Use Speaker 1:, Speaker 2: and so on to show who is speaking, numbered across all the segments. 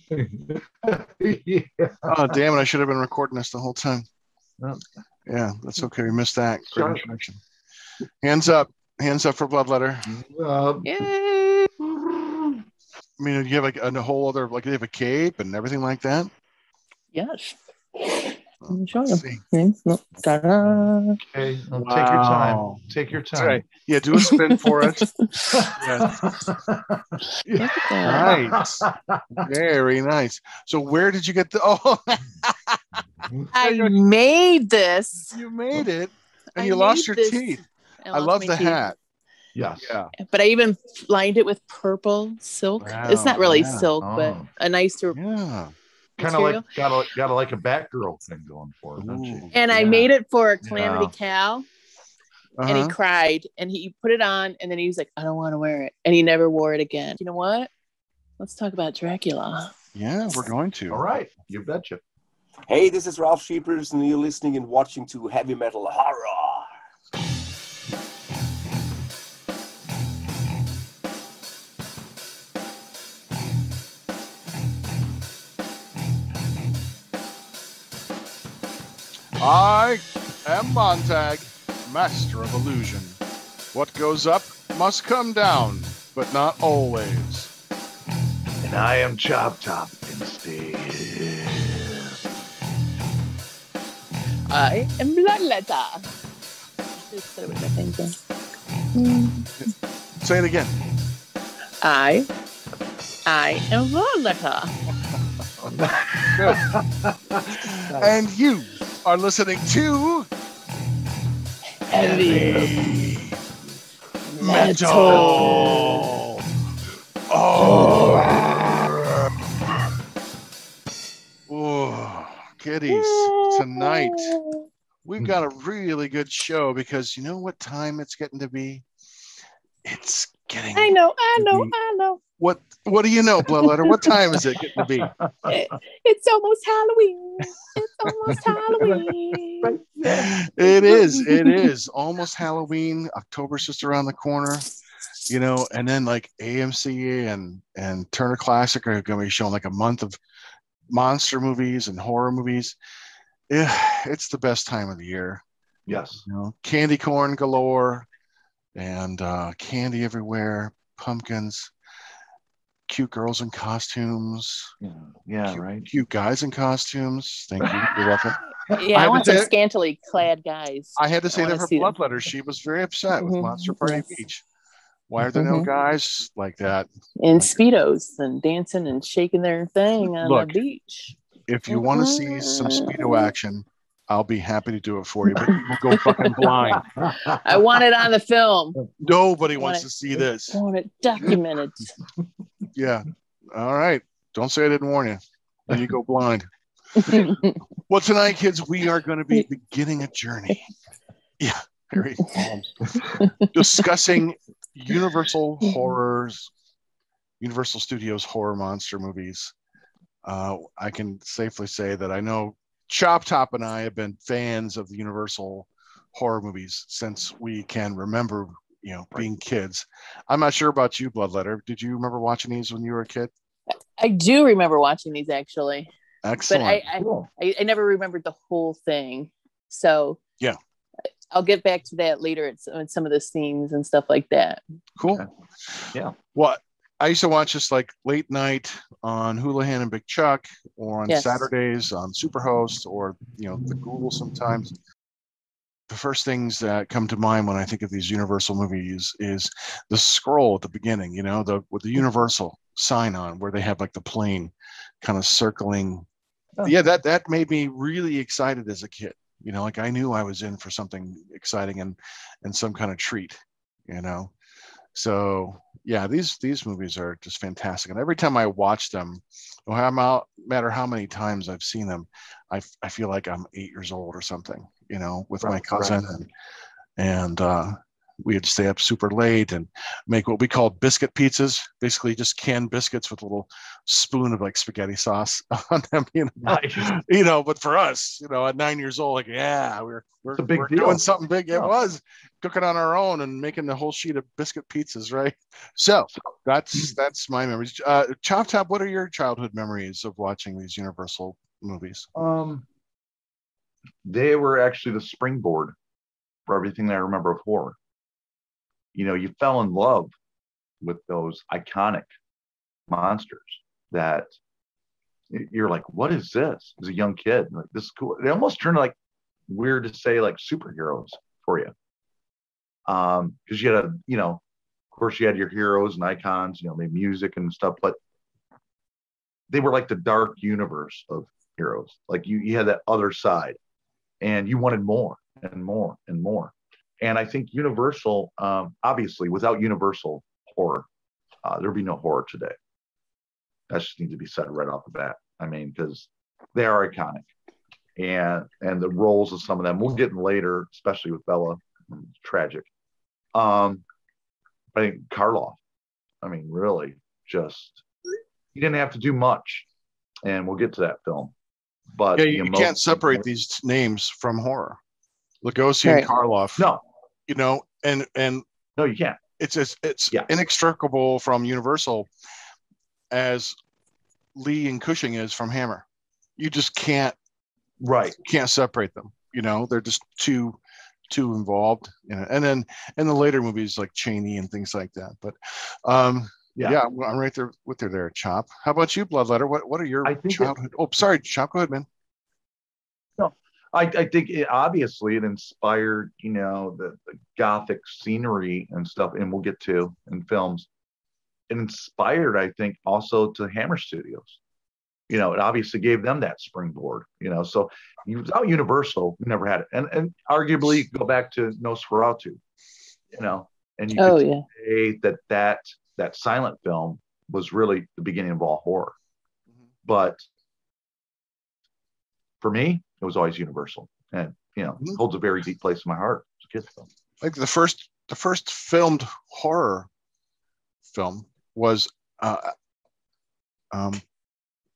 Speaker 1: Yeah.
Speaker 2: Oh, damn it. I should have been recording this the whole time.
Speaker 1: Well,
Speaker 2: Yeah, that's okay. We missed that. Great
Speaker 1: Sure.
Speaker 2: introduction. Hands up. Hands up for Bloodletter.
Speaker 3: Yay!
Speaker 2: I mean, you have like a whole other, like, you have a cape and everything like that.
Speaker 3: Yes.
Speaker 2: Oh,
Speaker 3: Show
Speaker 2: let's
Speaker 3: you.
Speaker 2: see.
Speaker 3: Ta-da.
Speaker 1: Okay,
Speaker 2: Wow.
Speaker 1: take your time. Take your
Speaker 2: That's right.
Speaker 1: time.
Speaker 2: Yeah, do a spin for us. Yes.
Speaker 3: Look at that.
Speaker 2: Nice. Very nice. So where did you get the, oh,
Speaker 3: I made this.
Speaker 2: you made it and
Speaker 3: I
Speaker 2: you lost
Speaker 3: made
Speaker 2: your
Speaker 3: this.
Speaker 2: teeth. I
Speaker 3: lost
Speaker 2: love
Speaker 3: my
Speaker 2: the
Speaker 3: teeth.
Speaker 2: hat.
Speaker 1: Yes.
Speaker 2: Yeah.
Speaker 3: But I even lined it with purple silk.
Speaker 2: Wow,
Speaker 3: It's not really
Speaker 2: yeah.
Speaker 3: silk, but a nicer
Speaker 2: Yeah.
Speaker 1: Kind of
Speaker 3: material.
Speaker 1: like got like a Batgirl thing going for it, don't you?
Speaker 2: Ooh,
Speaker 3: And I
Speaker 2: yeah.
Speaker 3: made it for Calamity Cal. And he
Speaker 2: Uh-huh.
Speaker 3: cried and he put it on and then he was like, I don't want to wear it. And he never wore it again. You know what? Let's talk about Dracula.
Speaker 2: Yeah, we're going to.
Speaker 1: All right, you betcha.
Speaker 4: Hey, this is Ralph Sheepers, and you're listening and watching to Heavy Metal Horror.
Speaker 2: I am Montag, master of illusion. What goes up must come down, but not always.
Speaker 1: And I am Chop Top instead.
Speaker 3: I am Bloodletter. Just said it with the same thing.
Speaker 2: Say it again.
Speaker 3: I am Bloodletter.
Speaker 2: And you are listening to
Speaker 3: Heavy
Speaker 2: Metal. Oh, kiddies, tonight we've got a really good show because you know what time it's getting to be? It's getting.
Speaker 3: I know.
Speaker 2: What do you know, Bloodletter? What time is it getting to be?
Speaker 3: It's almost Halloween.
Speaker 2: It is almost Halloween. October's just around the corner, you know, and then like AMC and Turner Classic are going to be showing like a month of monster movies and horror movies. Yeah, it's the best time of the year.
Speaker 1: Yes.
Speaker 2: You know, candy corn galore and candy everywhere, pumpkins, cute girls in costumes.
Speaker 1: Yeah,
Speaker 2: cute,
Speaker 1: right.
Speaker 2: Cute guys in costumes. Thank you. You're welcome.
Speaker 3: Yeah, I want some scantily clad guys.
Speaker 2: I had to say that for Bloodletter. She was very upset with Monster Party Beach. Why are there no guys like that?
Speaker 3: In Speedos and dancing and shaking their thing on the beach.
Speaker 2: If you want to see some Speedo action, I'll be happy to do it for you, but we'll go fucking blind.
Speaker 3: I want it on the film.
Speaker 2: Nobody wants to see this.
Speaker 3: I want it documented.
Speaker 2: Yeah. All right. Don't say I didn't warn you. Then you go blind. Well, tonight, kids, we are going to be beginning a journey. Yeah. Very discussing Universal Studios horror monster movies. I can safely say that I know Chop Top and I have been fans of the Universal horror movies since we can remember, you know, being kids. I'm not sure about you, Bloodletter. Did you remember watching these when you were a kid?
Speaker 3: I do remember watching these, actually.
Speaker 2: Excellent.
Speaker 3: But I never remembered the whole thing. So
Speaker 2: yeah,
Speaker 3: I'll get back to that later at some of the scenes and stuff like that.
Speaker 2: Cool.
Speaker 1: Okay. Yeah.
Speaker 2: Well, I used to watch this like late night on Houlihan and Big Chuck, or on Saturdays on Superhost, or, you know, the Google sometimes. The first things that come to mind when I think of these Universal movies is the scroll at the beginning, you know, with the Universal sign on, where they have like the plane kind of circling. Oh. Yeah, that made me really excited as a kid. You know, like I knew I was in for something exciting and some kind of treat, you know. So yeah, these movies are just fantastic. And every time I watch them, no matter how many times I've seen them, I feel like I'm 8 years old or something, you know, with my cousin. And we'd stay up super late and make what we called biscuit pizzas, basically just canned biscuits with a little spoon of like spaghetti sauce on them,
Speaker 1: Nice.
Speaker 2: But for us, at 9 years old, like, yeah, we're
Speaker 1: a big deal.
Speaker 2: doing something big.
Speaker 1: Yeah.
Speaker 2: It was cooking on our own and making the whole sheet of biscuit pizzas, right? So that's my memories. Chop Top, what are your childhood memories of watching these Universal movies?
Speaker 1: They were actually the springboard for everything that I remember of horror. You fell in love with those iconic monsters that you're like, what is this? As a young kid, like, this is cool. They almost turned like weird to say like superheroes for you. Because you had of course you had your heroes and icons, maybe music and stuff, but they were like the dark universe of heroes. Like you had that other side and you wanted more and more and more. And I think Universal, obviously, without Universal horror, there'd be no horror today. That just needs to be said right off the bat. I mean, because they are iconic, and the roles of some of them we'll get in later, especially with Bella. Tragic. I think Karloff. I mean, really, just he didn't have to do much, and we'll get to that film. But
Speaker 2: you can't separate these names from horror. Lugosi and Karloff.
Speaker 1: No.
Speaker 2: And
Speaker 1: no, you can't.
Speaker 2: It's inextricable from Universal as Lee and Cushing is from Hammer. You just can't separate them. They're just too involved. And then in the later movies like Cheney and things like that. But I'm right there with you there, Chop. How about you, Bloodletter? What are your childhood? Sorry, Chop. Go ahead, man.
Speaker 1: No, I think obviously it inspired, the Gothic scenery and stuff, and we'll get to in films. It inspired, I think, also to Hammer Studios. It obviously gave them that springboard. So without Universal, we never had it. And arguably go back to Nosferatu. And you could say that silent film was really the beginning of all horror. Mm-hmm. But for me, it was always Universal, and holds a very deep place in my heart as a kid's film.
Speaker 2: Like the first filmed horror film was Thomas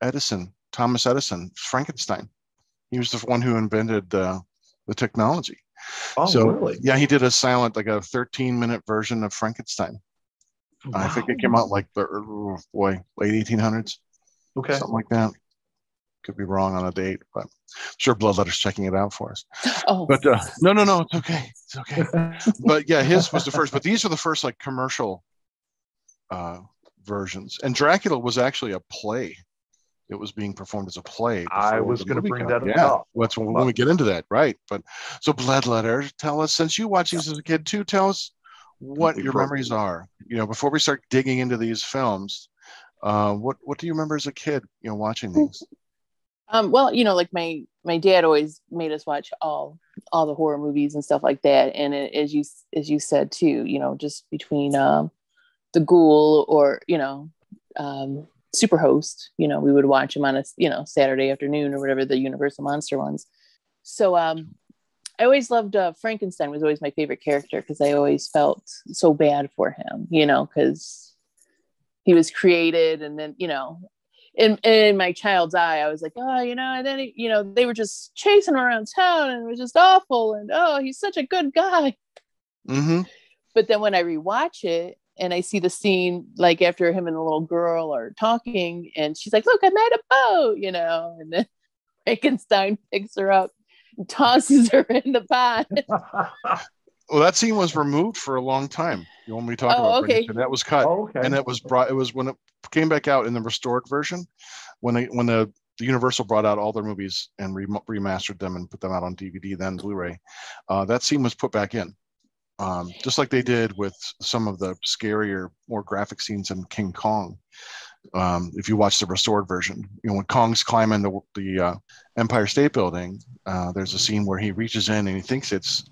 Speaker 2: Edison, Frankenstein. He was the one who invented the technology.
Speaker 1: Oh,
Speaker 2: so
Speaker 1: really?
Speaker 2: Yeah, he did a silent, like a 13-minute version of Frankenstein. Wow. I think it came out like the late 1800s. Okay, something like that. Could be wrong on a date, but I'm sure Bloodletter's checking it out for us.
Speaker 3: Oh,
Speaker 2: but no, it's okay. It's okay. But yeah, his was the first. But these are the first like commercial versions. And Dracula was actually a play. It was being performed as a play.
Speaker 1: I was going to bring that up.
Speaker 2: Yeah, that's when we get into that, right? But so Bloodletter, tell us, since you watched these as a kid too, tell us what your memories are. Before we start digging into these films, what do you remember as a kid? Watching these.
Speaker 3: Well, like my dad always made us watch all the horror movies and stuff like that. And as you said too, just between the Ghoul or Superhost, we would watch them on a Saturday afternoon or whatever, the Universal Monster ones. So I always loved Frankenstein. Was always my favorite character because I always felt so bad for him, because he was created, and then in my child's eye, I was like, and then they were just chasing him around town, and it was just awful, and he's such a good guy.
Speaker 2: Mm-hmm.
Speaker 3: But then when I rewatch it and I see the scene, like after him and the little girl are talking, and she's like, "Look, I made a boat," and then Frankenstein picks her up and tosses her in the pond.
Speaker 2: Well, that scene was removed for a long time. You want me to talk about Frankenstein? That was cut, and that was brought. It was when it came back out in the restored version, when the Universal brought out all their movies and remastered them and put them out on DVD, then Blu-ray. That scene was put back in, just like they did with some of the scarier, more graphic scenes in King Kong. If you watch the restored version, when Kong's climbing the Empire State Building, there's a scene where he reaches in and he thinks it's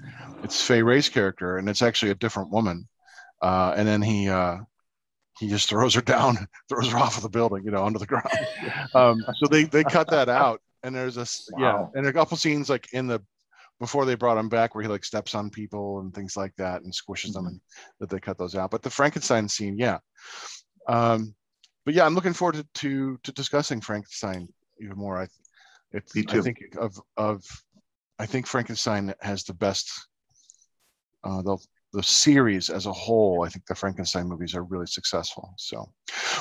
Speaker 2: Fay Wray's character, and it's actually a different woman, and then he just throws her down, throws her off of the building, onto the ground. So they cut that out, and there's and a couple scenes like in the before they brought him back, where he like steps on people and things like that and squishes them, and that they cut those out. But the Frankenstein scene, yeah. But yeah, I'm looking forward to discussing Frankenstein even more.
Speaker 1: Me too.
Speaker 2: I think Frankenstein has the best. The series as a whole, I think the Frankenstein movies are really successful. So,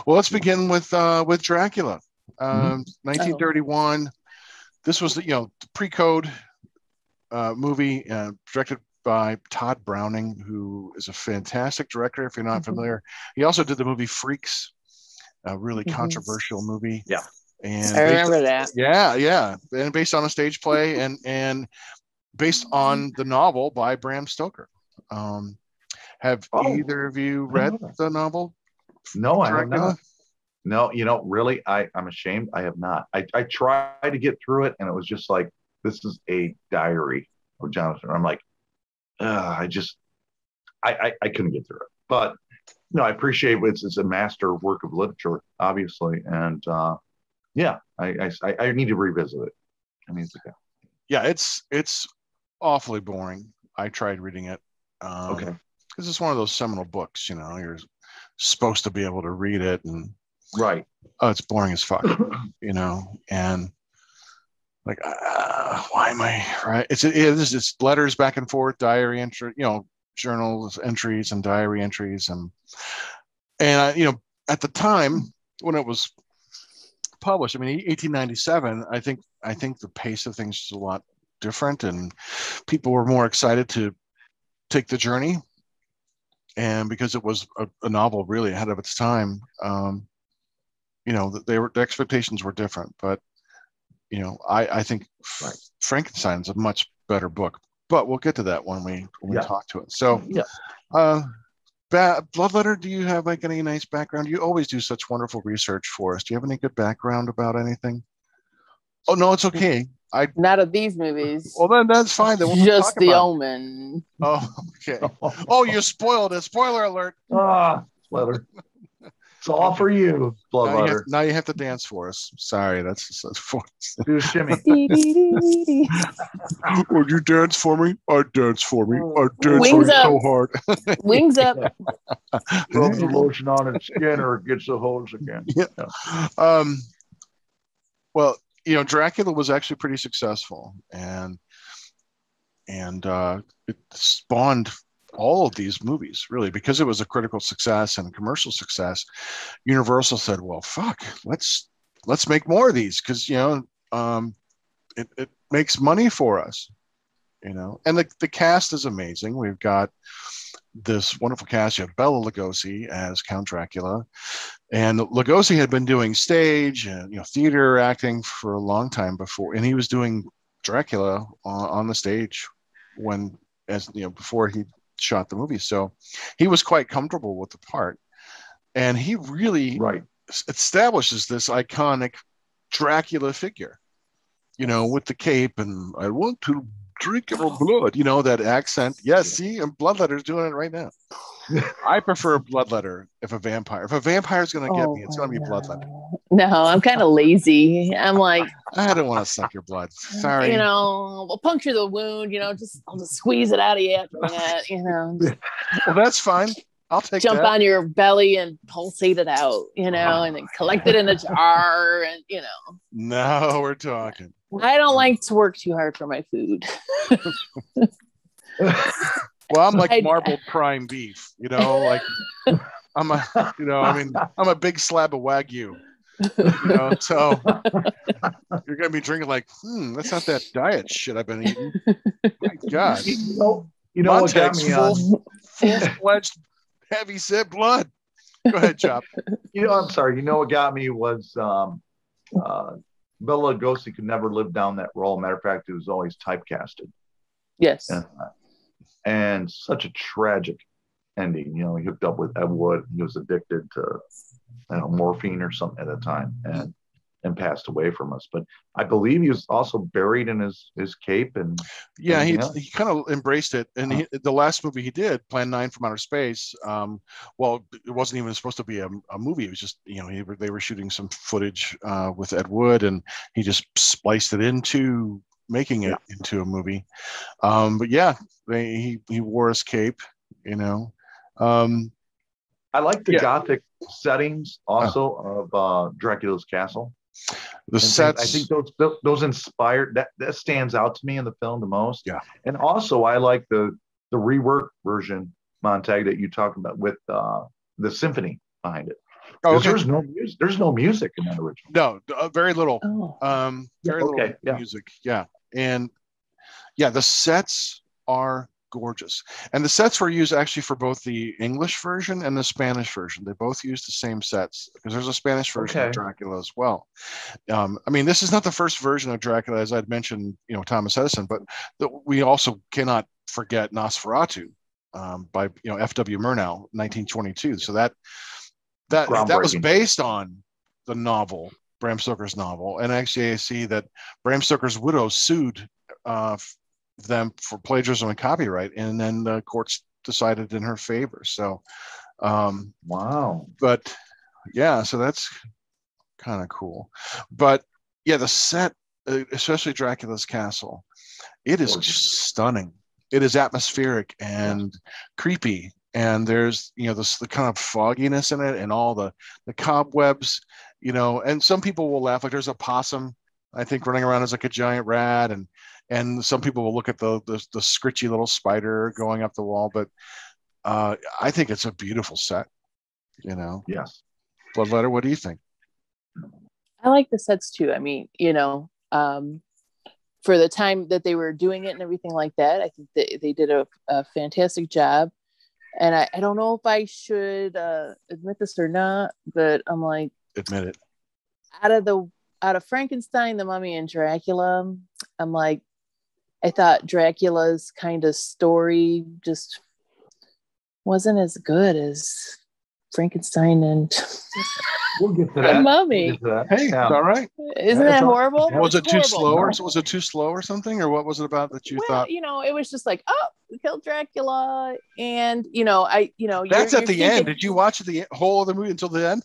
Speaker 2: well, let's begin with Dracula, 1931. This was the pre-code movie, directed by Todd Browning, who is a fantastic director. If you're not familiar, he also did the movie Freaks, a really controversial movie.
Speaker 1: Yeah,
Speaker 3: and I remember that.
Speaker 2: Yeah, and based on a stage play, and based on the novel by Bram Stoker. Have either of you read the novel?
Speaker 1: No, I have not. No, really, I'm ashamed. I have not. I tried to get through it, and it was just like, this is a diary of Jonathan. I'm like, I couldn't get through it. But no, I appreciate it's a master work of literature, obviously, and yeah, I need to revisit it. I mean,
Speaker 2: yeah, it's awfully boring. I tried reading it.
Speaker 1: Okay.
Speaker 2: Because it's one of those seminal books, you're supposed to be able to read it, and
Speaker 1: right.
Speaker 2: Oh, it's boring as fuck, and like, why am I right? It's letters back and forth, diary entry, journals entries and diary entries, and at the time when it was published, 1897, I think the pace of things was a lot different, and people were more excited to take the journey. And because it was a novel really ahead of its time, the expectations were different. But I think Frankenstein's a much better book. But we'll get to that when we talk to it. So, Bloodletter, do you have like any nice background? You always do such wonderful research for us. Do you have any good background about anything? Oh no, it's okay.
Speaker 3: Not of these movies.
Speaker 2: Well, then that's fine. Then we'll
Speaker 3: just The Omen.
Speaker 2: Oh, okay. Oh, you spoiled it. Spoiler alert.
Speaker 1: Bloodletter. It's all for you, Bloodletter.
Speaker 2: Now you have to dance for us. Sorry, that's for us.
Speaker 1: Do a shimmy.
Speaker 2: Would you dance for me? I dance for me. I dance for you so hard.
Speaker 3: Wings up.
Speaker 1: Rubs the lotion on its skin, or it gets the hose again.
Speaker 2: Yeah. Well, Dracula was actually pretty successful, and it spawned all of these movies, really, because it was a critical success and a commercial success. Universal said, well, fuck, let's make more of these, because it makes money for us, and the cast is amazing. We've got this wonderful cast. You have Bela Lugosi as Count Dracula, and Lugosi had been doing stage and theater acting for a long time before, and he was doing Dracula on the stage before he shot the movie. So he was quite comfortable with the part, and he really establishes this iconic Dracula figure, with the cape and I want to drink your blood, that accent. Yes, see, and Bloodletter's doing it right now. I prefer Bloodletter if a vampire is going to get me, it's going to be Bloodletter.
Speaker 3: No, I'm kind of lazy. I'm like,
Speaker 2: I don't want to suck your blood. Sorry.
Speaker 3: We'll puncture the wound, I'll just squeeze it out of you after that,
Speaker 2: Well, that's fine. I'll take
Speaker 3: jump on your belly and pulsate it out, and then collect it in a jar, and
Speaker 2: Now we're talking.
Speaker 3: I don't like to work too hard for my food.
Speaker 2: Well, I'm like marbled prime beef, like I'm a big slab of Wagyu, so you're going to be drinking like, that's not that diet shit I've been eating. My God.
Speaker 1: What got me
Speaker 2: full-fledged heavy set blood. Go ahead, Chop.
Speaker 1: I'm sorry. What got me was Bela Lugosi could never live down that role. Matter of fact, he was always typecasted.
Speaker 3: Yes.
Speaker 1: And such a tragic ending. He hooked up with Ed Wood. He was addicted to morphine or something at the time, and passed away from us. But I believe he was also buried in his cape, and
Speaker 2: he kind of embraced it. And the last movie he did, Plan 9 from Outer Space, well, it wasn't even supposed to be a movie. It was just they were shooting some footage with Ed Wood, and he just spliced it into making it into a movie. But yeah, he wore his cape, you know.
Speaker 1: I like the Gothic settings also of Dracula's castle.
Speaker 2: The sets,
Speaker 1: I think those inspired that stands out to me in the film the most.
Speaker 2: Yeah,
Speaker 1: and also I like the rework version, Montag, that you talked about with the symphony behind it.
Speaker 2: Oh, okay.
Speaker 1: There's no music in that original.
Speaker 2: No, very little. Very little music. Yeah, and yeah, the sets are gorgeous, and the sets were used actually for both the English version and the Spanish version. They both used the same sets because there's a Spanish version of Dracula as well. I mean, this is not the first version of Dracula, as I'd mentioned, Thomas Edison, but we also cannot forget Nosferatu by F.W. Murnau, 1922. So that was based on the novel, Bram Stoker's novel, and actually I see that Bram Stoker's widow sued them for plagiarism and copyright, and then the courts decided in her favor. So
Speaker 1: wow.
Speaker 2: But yeah, so that's kind of cool. But yeah, the set, especially Dracula's castle, it is just stunning. It is atmospheric and creepy, and there's the kind of fogginess in it and all the cobwebs, and some people will laugh, like there's a possum, I think, running around as like a giant rat, and some people will look at the scritchy little spider going up the wall. But I think it's a beautiful set,
Speaker 1: Yes.
Speaker 2: Bloodletter, what do you think?
Speaker 3: I like the sets too. I mean, for the time that they were doing it and everything like that, I think they did a fantastic job. And I don't know if I should admit this or not, but I'm like,
Speaker 2: admit it.
Speaker 3: Out of Frankenstein, the Mummy, and Dracula, I'm like, I thought Dracula's kind of story just wasn't as good as Frankenstein and
Speaker 1: we'll get to that.
Speaker 3: Mummy.
Speaker 2: Hey, all right.
Speaker 3: Isn't that horrible?
Speaker 2: Was it too slow, or was it too slow or something, or what was it about that you thought?
Speaker 3: It was just like, oh, we killed Dracula, and
Speaker 2: that's at the end. Did you watch the whole of the movie until the end,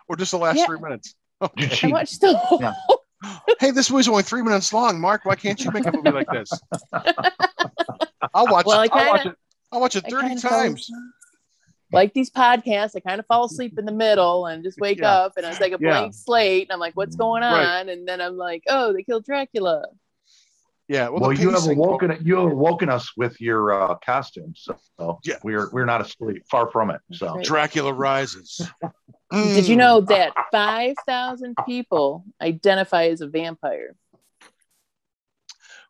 Speaker 2: or just the last 3 minutes?
Speaker 3: Okay. I watched the whole.
Speaker 1: Yeah.
Speaker 2: Hey, this movie's only 3 minutes long, Mark. Why can't you make a movie like this? I'll watch it. I'll watch it 30 times.
Speaker 3: Like these podcasts, I kind of fall asleep in the middle and just wake up, and it's like a blank slate, and I'm like, what's going on? Right. And then I'm like, oh, they killed Dracula.
Speaker 2: Yeah.
Speaker 1: Well, you have awoken us with your costumes, so we're not asleep. Far from it. So
Speaker 3: right.
Speaker 2: Dracula rises.
Speaker 3: Did you know that 5,000 people identify as a vampire?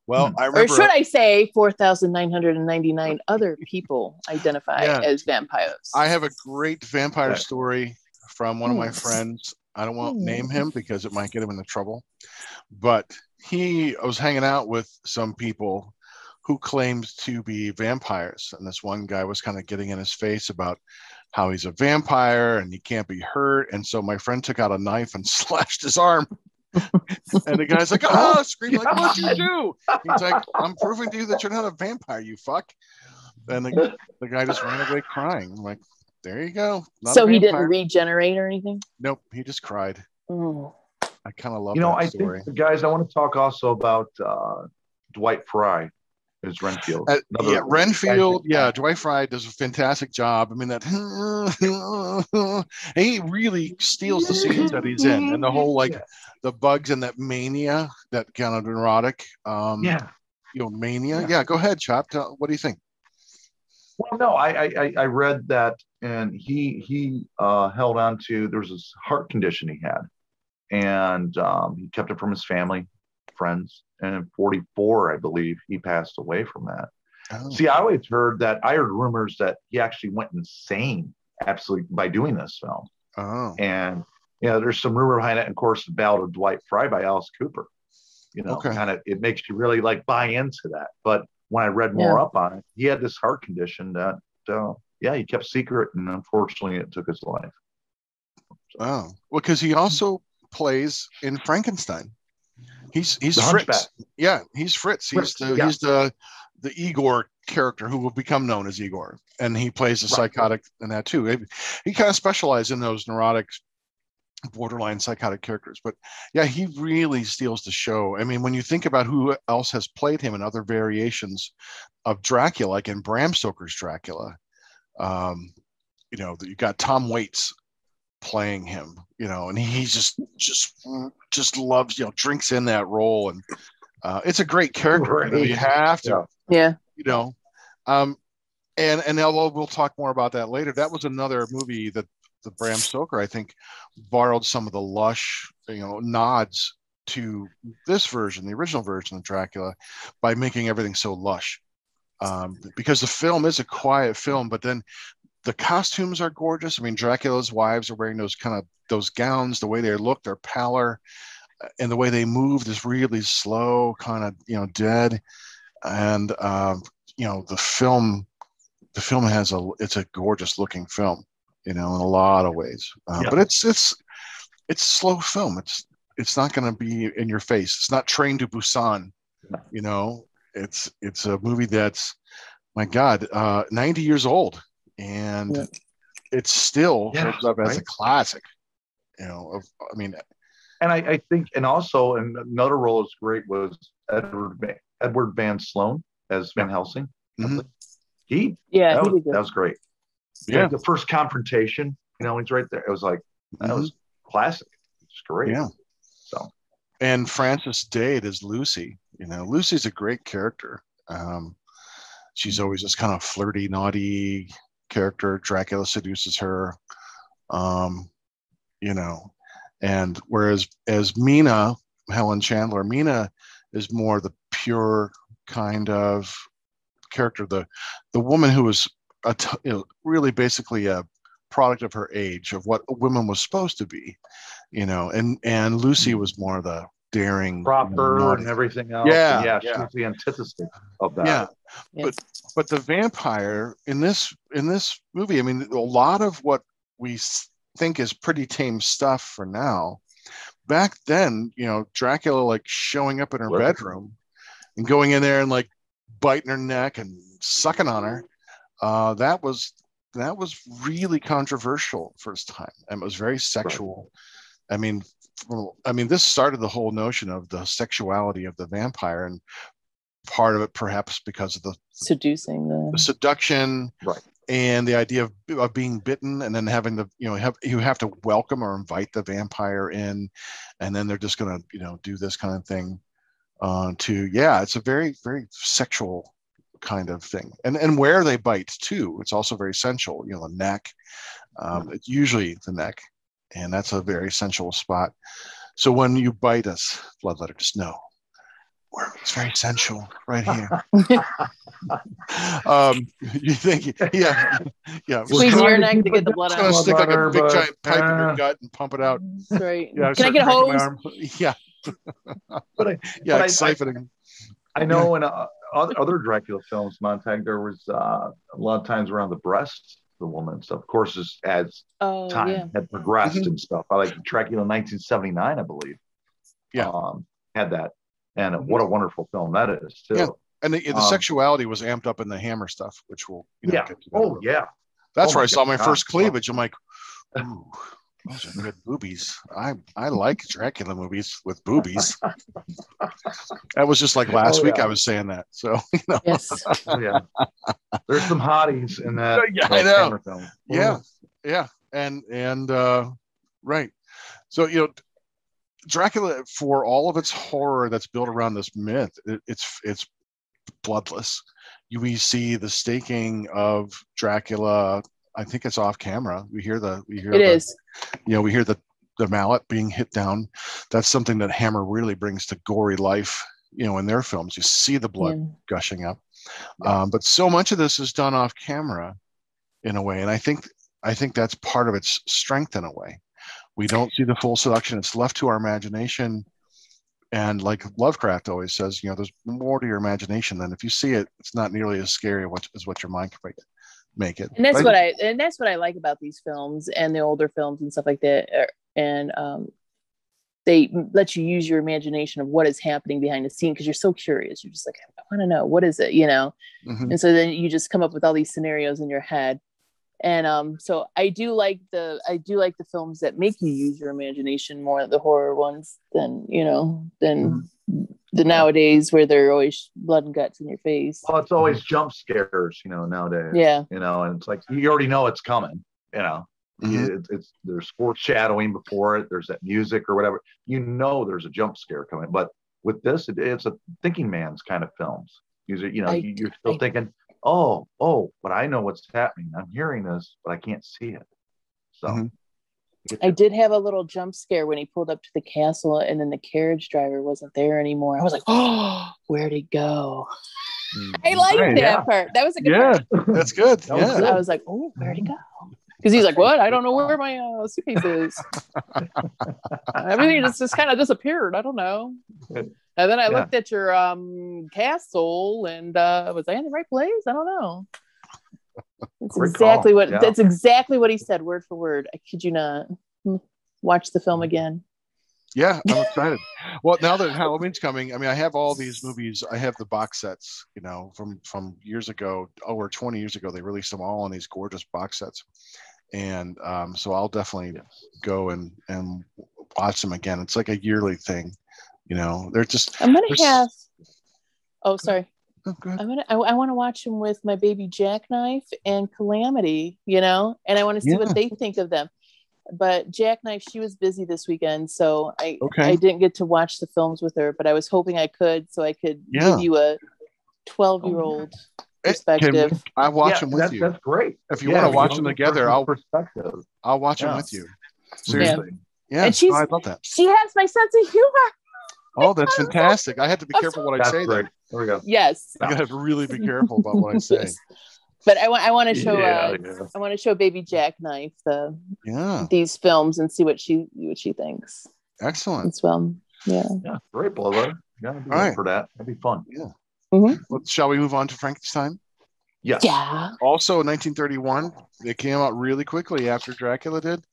Speaker 2: Well, I remember.
Speaker 3: Or should I say 4,999 other people identify as vampires?
Speaker 2: I have a great vampire story from one of my friends. I don't want to name him because it might get him into trouble. But I was hanging out with some people who claimed to be vampires. And this one guy was kind of getting in his face about how he's a vampire and he can't be hurt. And so my friend took out a knife and slashed his arm. And the guy's like, oh, screaming like, what'd you do? He's like, I'm proving to you that you're not a vampire, you fuck. And the guy just ran away crying. I'm like, there you go.
Speaker 3: So he didn't regenerate or anything?
Speaker 2: Nope, he just cried.
Speaker 3: Oh.
Speaker 2: I kind of love that story.
Speaker 1: Think, guys, I want to talk also about Dwight Frye as Renfield.
Speaker 2: Renfield. Yeah, Dwight Frye does a fantastic job. I mean, he really steals the scenes that he's in, and the whole the bugs and that mania, that kind of neurotic. Mania. Yeah, go ahead, Chop. What do you think?
Speaker 1: Well, no, I read that, and he held on to, there was this heart condition he had, and he kept it from his family, friends, and in 44, I believe, he passed away from that. Oh. See, I heard rumors that he actually went insane absolutely by doing this film.
Speaker 2: Oh.
Speaker 1: And there's some rumor behind it. And of course, the Ballad of Dwight Frye by Alice Cooper. Kind of, it makes you really buy into that. But when I read more up on it, he had this heart condition that, he kept secret, and unfortunately, it took his life.
Speaker 2: Oh, well, because he also plays in Frankenstein. He's Fritz.
Speaker 1: Hunchback.
Speaker 2: Yeah, he's Fritz. He's the Igor character who will become known as Igor, and he plays the psychotic in that too. He kind of specialized in those neurotic borderline psychotic characters. But yeah, he really steals the show. I mean, when you think about who else has played him in other variations of Dracula, like in Bram Stoker's Dracula, you know, you got Tom Waits playing him, you know, and he just loves, you know, drinks in that role, and it's a great character.
Speaker 1: Right.
Speaker 2: You know, you have to,
Speaker 3: Yeah.
Speaker 2: you know, and although we'll talk more about that later, that was another movie that the Bram Stoker, I think, borrowed some of the lush, you know, nods to this version, the original version of Dracula, by making everything so lush. Because the film is a quiet film, but then the costumes are gorgeous. I mean, Dracula's wives are wearing those gowns, the way they look, their pallor, and the way they moved is really slow, kind of, you know, dead. And you know, the film it's a gorgeous looking film, you know, in a lot of ways. But it's a slow film. It's not going to be in your face. It's not Train to Busan, you know. It's a movie that's, my God, 90 years old, and it still holds up as a classic, you know. I mean,
Speaker 1: and I think, and also, and another role is great was Edward Van Sloan as Van Helsing.
Speaker 2: Mm-hmm.
Speaker 1: That was great.
Speaker 2: Yeah,
Speaker 1: the first confrontation, you know, he's right there. It was like, that was classic. It's great.
Speaker 2: Yeah.
Speaker 1: So,
Speaker 2: and Frances Dade is Lucy. You know, Lucy's a great character. She's always this kind of flirty, naughty character. Dracula seduces her. You know, and whereas as Mina, Helen Chandler, Mina is more the pure kind of character, the woman who was you know, really basically a product of her age, of what a woman was supposed to be, you know, and Lucy was more the daring,
Speaker 1: proper,
Speaker 2: you know,
Speaker 1: and everything else.
Speaker 2: Yeah,
Speaker 1: she was the antithesis of that.
Speaker 2: Yeah, but the vampire in this movie, I mean, a lot of what we think is pretty tame stuff for now, back then, you know, Dracula like showing up in her bedroom and going in there and like biting her neck and sucking on her, that was really controversial first time, and it was very sexual. I mean, this started the whole notion of the sexuality of the vampire, and part of it perhaps because of the seduction,
Speaker 1: right,
Speaker 2: and the idea of being bitten, and then having the, you know, you have to welcome or invite the vampire in, and then they're just going to, you know, do this kind of thing. It's a very, very sexual kind of thing, and where they bite too, it's also very sensual. You know, the neck, it's usually the neck, and that's a very sensual spot. So when you bite us, Bloodletter, just know it's very sensual right here. You think, yeah.
Speaker 3: Squeeze your neck to get the blood out.
Speaker 2: Stick like a big giant pipe in your gut and pump it out.
Speaker 3: That's right.
Speaker 2: Yeah,
Speaker 3: can I get a hose?
Speaker 2: Yeah. Siphoning.
Speaker 1: I know in other Dracula films, Montag, there was a lot of times around the breasts, the woman and stuff. Of course, as time had progressed and stuff. I like Dracula 1979, I believe.
Speaker 2: Yeah,
Speaker 1: had that, and what a wonderful film that is too.
Speaker 2: Yeah, and the sexuality was amped up in the Hammer stuff, which we'll get to. That's where I saw my first cleavage. I'm like, ooh. Those are good boobies. I like Dracula movies with boobies. That was just like last week I was saying that. So, you know.
Speaker 3: Yes.
Speaker 1: There's some hotties in that.
Speaker 2: I know. Film. Yeah. And right. So, you know, Dracula, for all of its horror that's built around this myth, it's bloodless. We see the staking of Dracula. I think it's off camera. We hear the mallet being hit down. That's something that Hammer really brings to gory life, you know, in their films. You see the blood gushing up. But so much of this is done off camera in a way. And I think that's part of its strength in a way. We don't see the full seduction. It's left to our imagination. And like Lovecraft always says, you know, there's more to your imagination than if you see it, it's not nearly as scary as what your mind can make it.
Speaker 3: And that's what I like about these films and the older films and stuff like that. And they let you use your imagination of what is happening behind the scene, because you're so curious. You're just like, I want to know, what is it, you know? And so then you just come up with all these scenarios in your head. And so I do like the films that make you use your imagination more, the horror ones, than the nowadays where they're always blood and guts in your face.
Speaker 1: Well, it's always jump scares, nowadays.
Speaker 3: Yeah.
Speaker 1: And it's like you already know it's coming. It's there's foreshadowing before it. There's that music or whatever. There's a jump scare coming. But with this, it's a thinking man's kind of films. You're still thinking, oh, but I know what's happening. I'm hearing this, but I can't see it. So
Speaker 3: I did have a little jump scare when he pulled up to the castle and then the carriage driver wasn't there anymore. I was like, oh, where'd he go? I liked that part. That was a good part.
Speaker 2: That's good.
Speaker 3: I was like, oh, where'd he go? Because he's like, what? I don't know where my suitcase is. Everything just kind of disappeared. I don't know. And then I looked at your castle and was I in the right place? I don't know. That's exactly what he said, word for word. I kid you not. Watch the film again.
Speaker 2: Yeah, I'm excited. Well, now that Halloween's coming, I have all these movies. I have the box sets, from years ago, over 20 years ago. They released them all in these gorgeous box sets. And so I'll definitely go and watch them again. It's like a yearly thing, They're just.
Speaker 3: I'm gonna have. Oh, sorry.
Speaker 2: Oh, good.
Speaker 3: I want to watch them with my baby Jackknife and Calamity, and I want to see what they think of them. But Jackknife, she was busy this weekend, so I didn't get to watch the films with her. But I was hoping I could, so I could give you a 12-year-old perspective.
Speaker 2: I watch them with you.
Speaker 1: That's great.
Speaker 2: If you want to watch them together, I'll watch them with you. Seriously, yeah.
Speaker 3: And
Speaker 2: I love that.
Speaker 3: She has my sense of humor.
Speaker 2: Oh, that's fantastic! I have to be careful what I say. There
Speaker 1: we go.
Speaker 3: Yes,
Speaker 2: I gotta really be careful about what I say.
Speaker 3: Yes. But I want to show I want to show baby Jackknife these films and see what she thinks.
Speaker 2: Excellent.
Speaker 3: As well. Yeah.
Speaker 1: Great, Bloodletter. All right. For that. That'd be fun.
Speaker 2: Yeah. Mm-hmm. Well, shall we move on to Frankenstein?
Speaker 1: Yes.
Speaker 3: Yeah.
Speaker 2: Also, in 1931, it came out really quickly after Dracula did.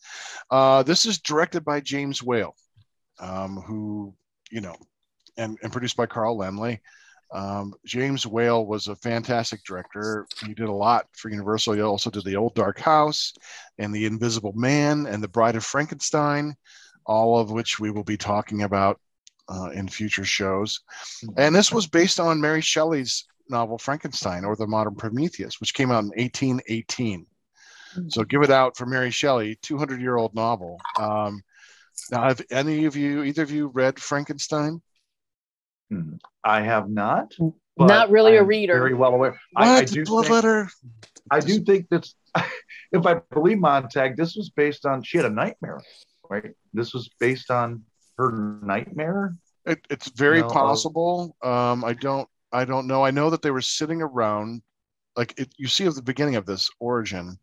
Speaker 2: This is directed by James Whale, who and produced by Carl Laemmle. James Whale was a fantastic director. He did a lot for Universal. He also did The Old Dark House and The Invisible Man and The Bride of Frankenstein, all of which we will be talking about in future shows. And this was based on Mary Shelley's novel Frankenstein, or The Modern Prometheus, which came out in 1818. So give it out for Mary Shelley, 200-year-old novel. Now, have either of you read Frankenstein?
Speaker 1: I have not.
Speaker 3: Not really a reader.
Speaker 1: Very well aware.
Speaker 2: I do Bloodletter.
Speaker 1: I do think that's, if I believe Montag, this was based on, she had a nightmare, right? This was based on her nightmare.
Speaker 2: It's very possible. I don't know. I know that they were sitting around, you see at the beginning of this origin,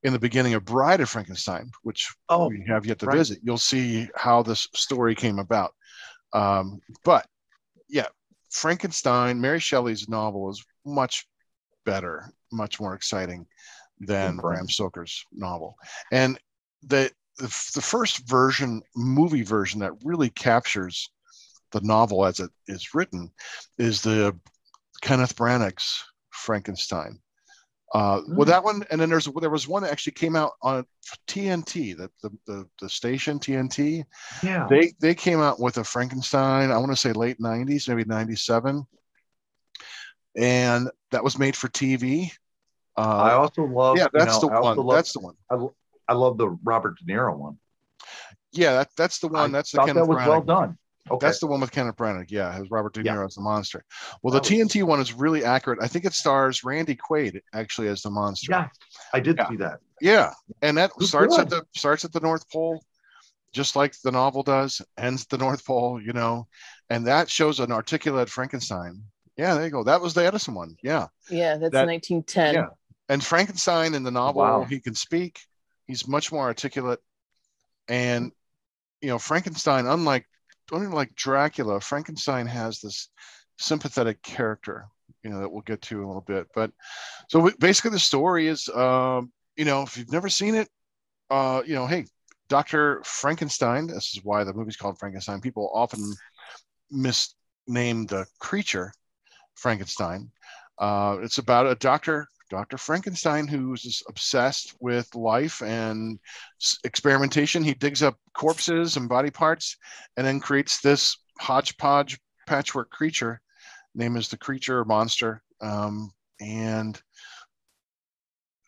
Speaker 2: in the beginning of Bride of Frankenstein, which we have yet to visit. You'll see how this story came about. But yeah, Frankenstein, Mary Shelley's novel, is much better, much more exciting than Bram Stoker's novel. And the first movie version that really captures the novel as it is written is the Kenneth Branagh's Frankenstein. Well, that one, and then there was one that actually came out on TNT, the station TNT.
Speaker 1: Yeah,
Speaker 2: they came out with a Frankenstein. I want to say late 90s, maybe 97, and that was made for TV.
Speaker 1: I also love.
Speaker 2: Yeah, that's the one. That's the one.
Speaker 1: I love the Robert De Niro one.
Speaker 2: Yeah, that's the one. That's the Kenneth
Speaker 1: that was
Speaker 2: Branagh.
Speaker 1: Well done. Okay.
Speaker 2: That's the one with Kenneth Branagh. Yeah, it was Robert De Niro as the monster. Well, the TNT one is really accurate. I think it stars Randy Quaid actually as the monster.
Speaker 1: Yeah, I did see that.
Speaker 2: Yeah, and that starts at the North Pole, just like the novel does. Ends at the North Pole, and that shows an articulate Frankenstein. Yeah, there you go. That was the Edison one. Yeah.
Speaker 3: Yeah, that's 1910.
Speaker 2: Yeah, and Frankenstein in the novel, he can speak. He's much more articulate, and Frankenstein, unlike Dracula, Frankenstein has this sympathetic character, that we'll get to in a little bit. But so basically the story is, if you've never seen it, hey, Dr. Frankenstein, this is why the movie's called Frankenstein. People often misname the creature Frankenstein. It's about a doctor Dr. Frankenstein, who's just obsessed with life and experimentation. He digs up corpses and body parts and then creates this hodgepodge patchwork creature. Name is the creature or monster. And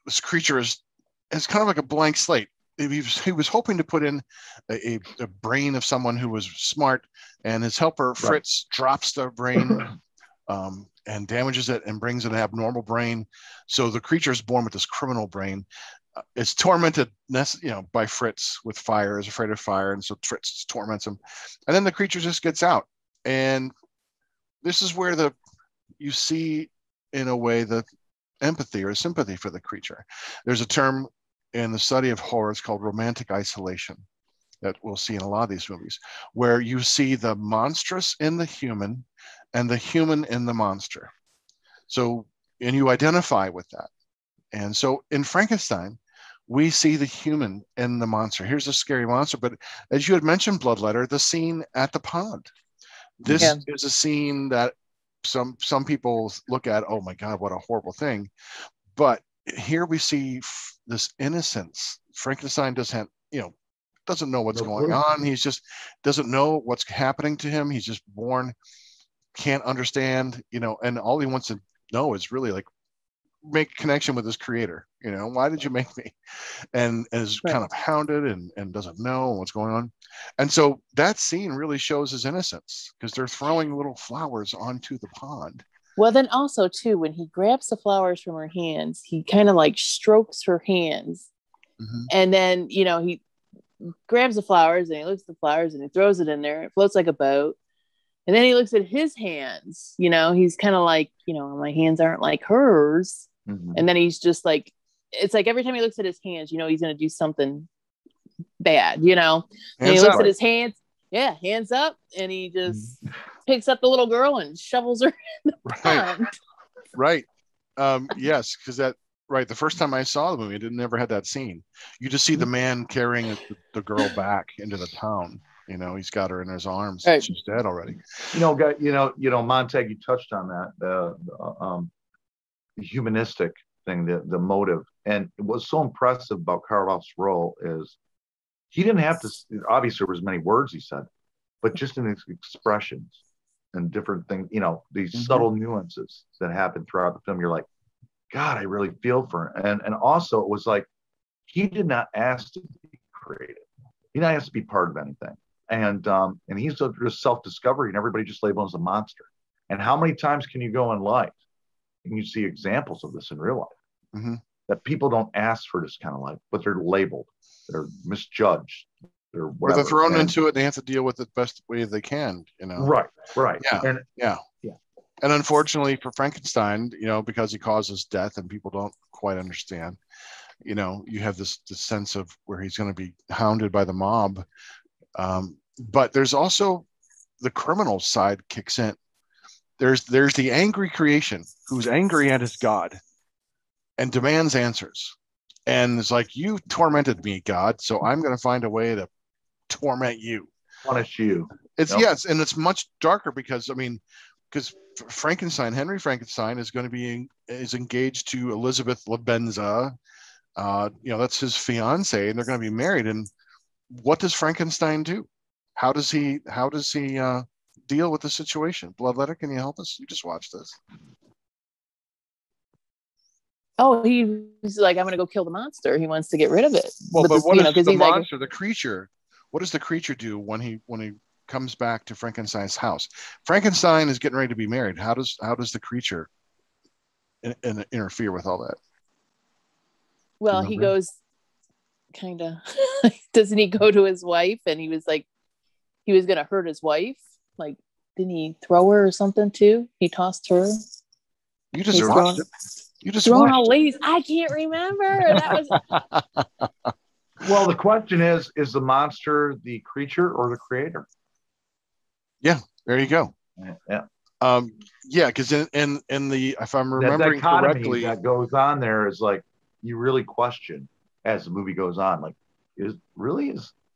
Speaker 2: this creature is kind of like a blank slate. He was hoping to put in a brain of someone who was smart, and his helper Fritz drops the brain and damages it and brings an abnormal brain. So the creature is born with this criminal brain. It's tormented, by Fritz with fire. Is afraid of fire, and so Fritz torments him. And then the creature just gets out, and this is where you see, in a way, the empathy or sympathy for the creature. There's a term in the study of horror, it's called romantic isolation, that we'll see in a lot of these movies, where you see the monstrous in the human and the human in the monster. So, and you identify with that. And so in Frankenstein, we see the human in the monster. Here's a scary monster, but as you had mentioned, Bloodletter, the scene at the pond. This is a scene that some people look at, oh my God, what a horrible thing. But here we see this innocence. Frankenstein doesn't know what's going on. He's just doesn't know what's happening to him. He's just born, can't understand, and all he wants to know is really like make a connection with his creator. Why did you make me? And is kind of hounded and doesn't know what's going on. And so that scene really shows his innocence, because they're throwing little flowers onto the pond.
Speaker 3: Well, then also too, when he grabs the flowers from her hands, he kind of like strokes her hands. Mm-hmm. And then, he grabs the flowers and he looks at the flowers and he throws it in there. It floats like a boat. And then he looks at his hands, he's kind of like, my hands aren't like hers. Mm-hmm. And then he's just like, it's like every time he looks at his hands, he's going to do something bad, and he looks at his hands. Yeah, hands up, and he just picks up the little girl and shovels her in the pond.
Speaker 2: Right. Yes, because the first time I saw the movie, I never had that scene. You just see the man carrying the girl back into the town. He's got her in his arms. Right. She's dead already.
Speaker 1: Montag, you touched on that, the humanistic thing, the motive, and what's so impressive about Karloff's role is he didn't have to. Obviously, there was many words he said, but just in his expressions and different things, these subtle nuances that happen throughout the film. You're like, God, I really feel for him. And also, it was like he did not ask to be creative. He did not ask to be part of anything. And he's just self-discovery, and everybody just labels him as a monster. And how many times can you go in life and you see examples of this in real life? Mm-hmm. That people don't ask for this kind of life, but they're labeled, they're misjudged, they're whatever.
Speaker 2: But they're thrown into it. They have to deal with it the best way they can,
Speaker 1: Right.
Speaker 2: Yeah. And unfortunately for Frankenstein, because he causes death and people don't quite understand, you have this sense of where he's going to be hounded by the mob. But there's also the criminal side kicks in. There's the angry creation who's angry at his God and demands answers. And it's like, you tormented me, God, so I'm going to find a way to torment you.
Speaker 1: Punish you.
Speaker 2: Yes, and it's much darker because Henry Frankenstein is engaged to Elizabeth Labenza. That's his fiance, and they're going to be married. And what does Frankenstein do? How does he deal with the situation? Bloodletter, can you help us? You just watched this.
Speaker 3: Oh, he's like, I'm going to go kill the monster. He wants to get rid of it.
Speaker 2: Well, but what is the monster, the creature? What does the creature do when he comes back to Frankenstein's house? Frankenstein is getting ready to be married. How does the creature interfere with all that?
Speaker 3: Well, he goes kind of. Doesn't he go to his wife? And he was like, he was going to hurt his wife. Like, didn't he throw her or something too? He tossed her.
Speaker 2: You just watched it. You just
Speaker 3: throwing all ladies. I can't remember. That was.
Speaker 1: Well, the question is the monster the creature or the creator?
Speaker 2: Yeah, there you go.
Speaker 1: Yeah.
Speaker 2: Because in the, if I'm remembering correctly,
Speaker 1: that goes on there is like, you really question as the movie goes on, like, is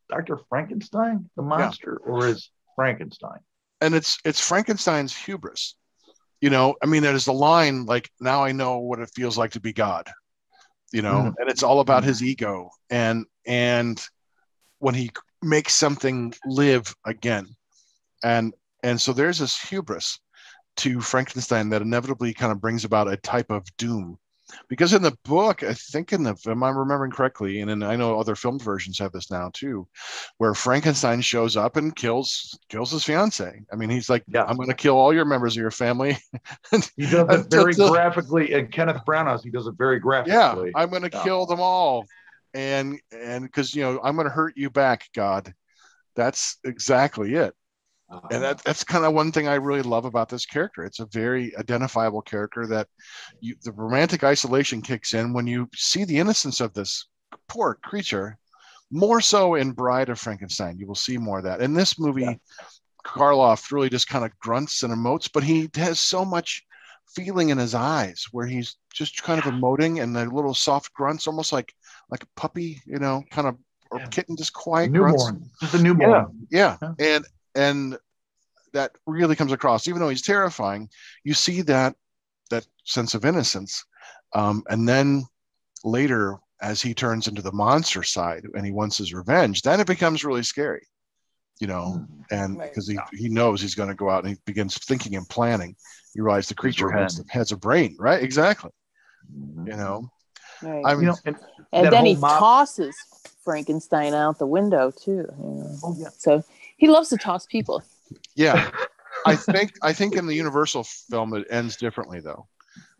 Speaker 1: Dr. Frankenstein the monster or is Frankenstein?
Speaker 2: And it's Frankenstein's hubris. You know, I mean, there's the line like, now I know what it feels like to be God, you know, and it's all about his ego and when he makes something live again. And so there's this hubris to Frankenstein that inevitably kind of brings about a type of doom. Because in the book, I think if I'm remembering correctly, and then I know other film versions have this now too, where Frankenstein shows up and kills his fiance. I mean, he's like, I'm going to kill all your members of your family.
Speaker 1: He does it very graphically, and Kenneth Branagh, he does it very graphically.
Speaker 2: Yeah, I'm going to kill them all, and because you know I'm going to hurt you back, God. That's exactly it. And that's kind of one thing I really love about this character. It's a very identifiable character that the romantic isolation kicks in when you see the innocence of this poor creature, more so in Bride of Frankenstein. You will see more of that. In this movie, Karloff really just kind of grunts and emotes, but he has so much feeling in his eyes where he's just kind of emoting and the little soft grunts, almost like a puppy, you know, kind of, or kitten, just quiet grunts.
Speaker 1: Just a newborn.
Speaker 2: Yeah. And that really comes across. Even though he's terrifying, you see that sense of innocence. And then later, as he turns into the monster side and he wants his revenge, then it becomes really scary, you know, and because he knows he's going to go out and he begins thinking and planning. You realize the creature has a brain, right? Exactly. You know,
Speaker 3: right.
Speaker 2: I mean,
Speaker 3: and then he tosses Frankenstein out the window too. You know? So he loves to toss people.
Speaker 2: Yeah, I think in the Universal film it ends differently though.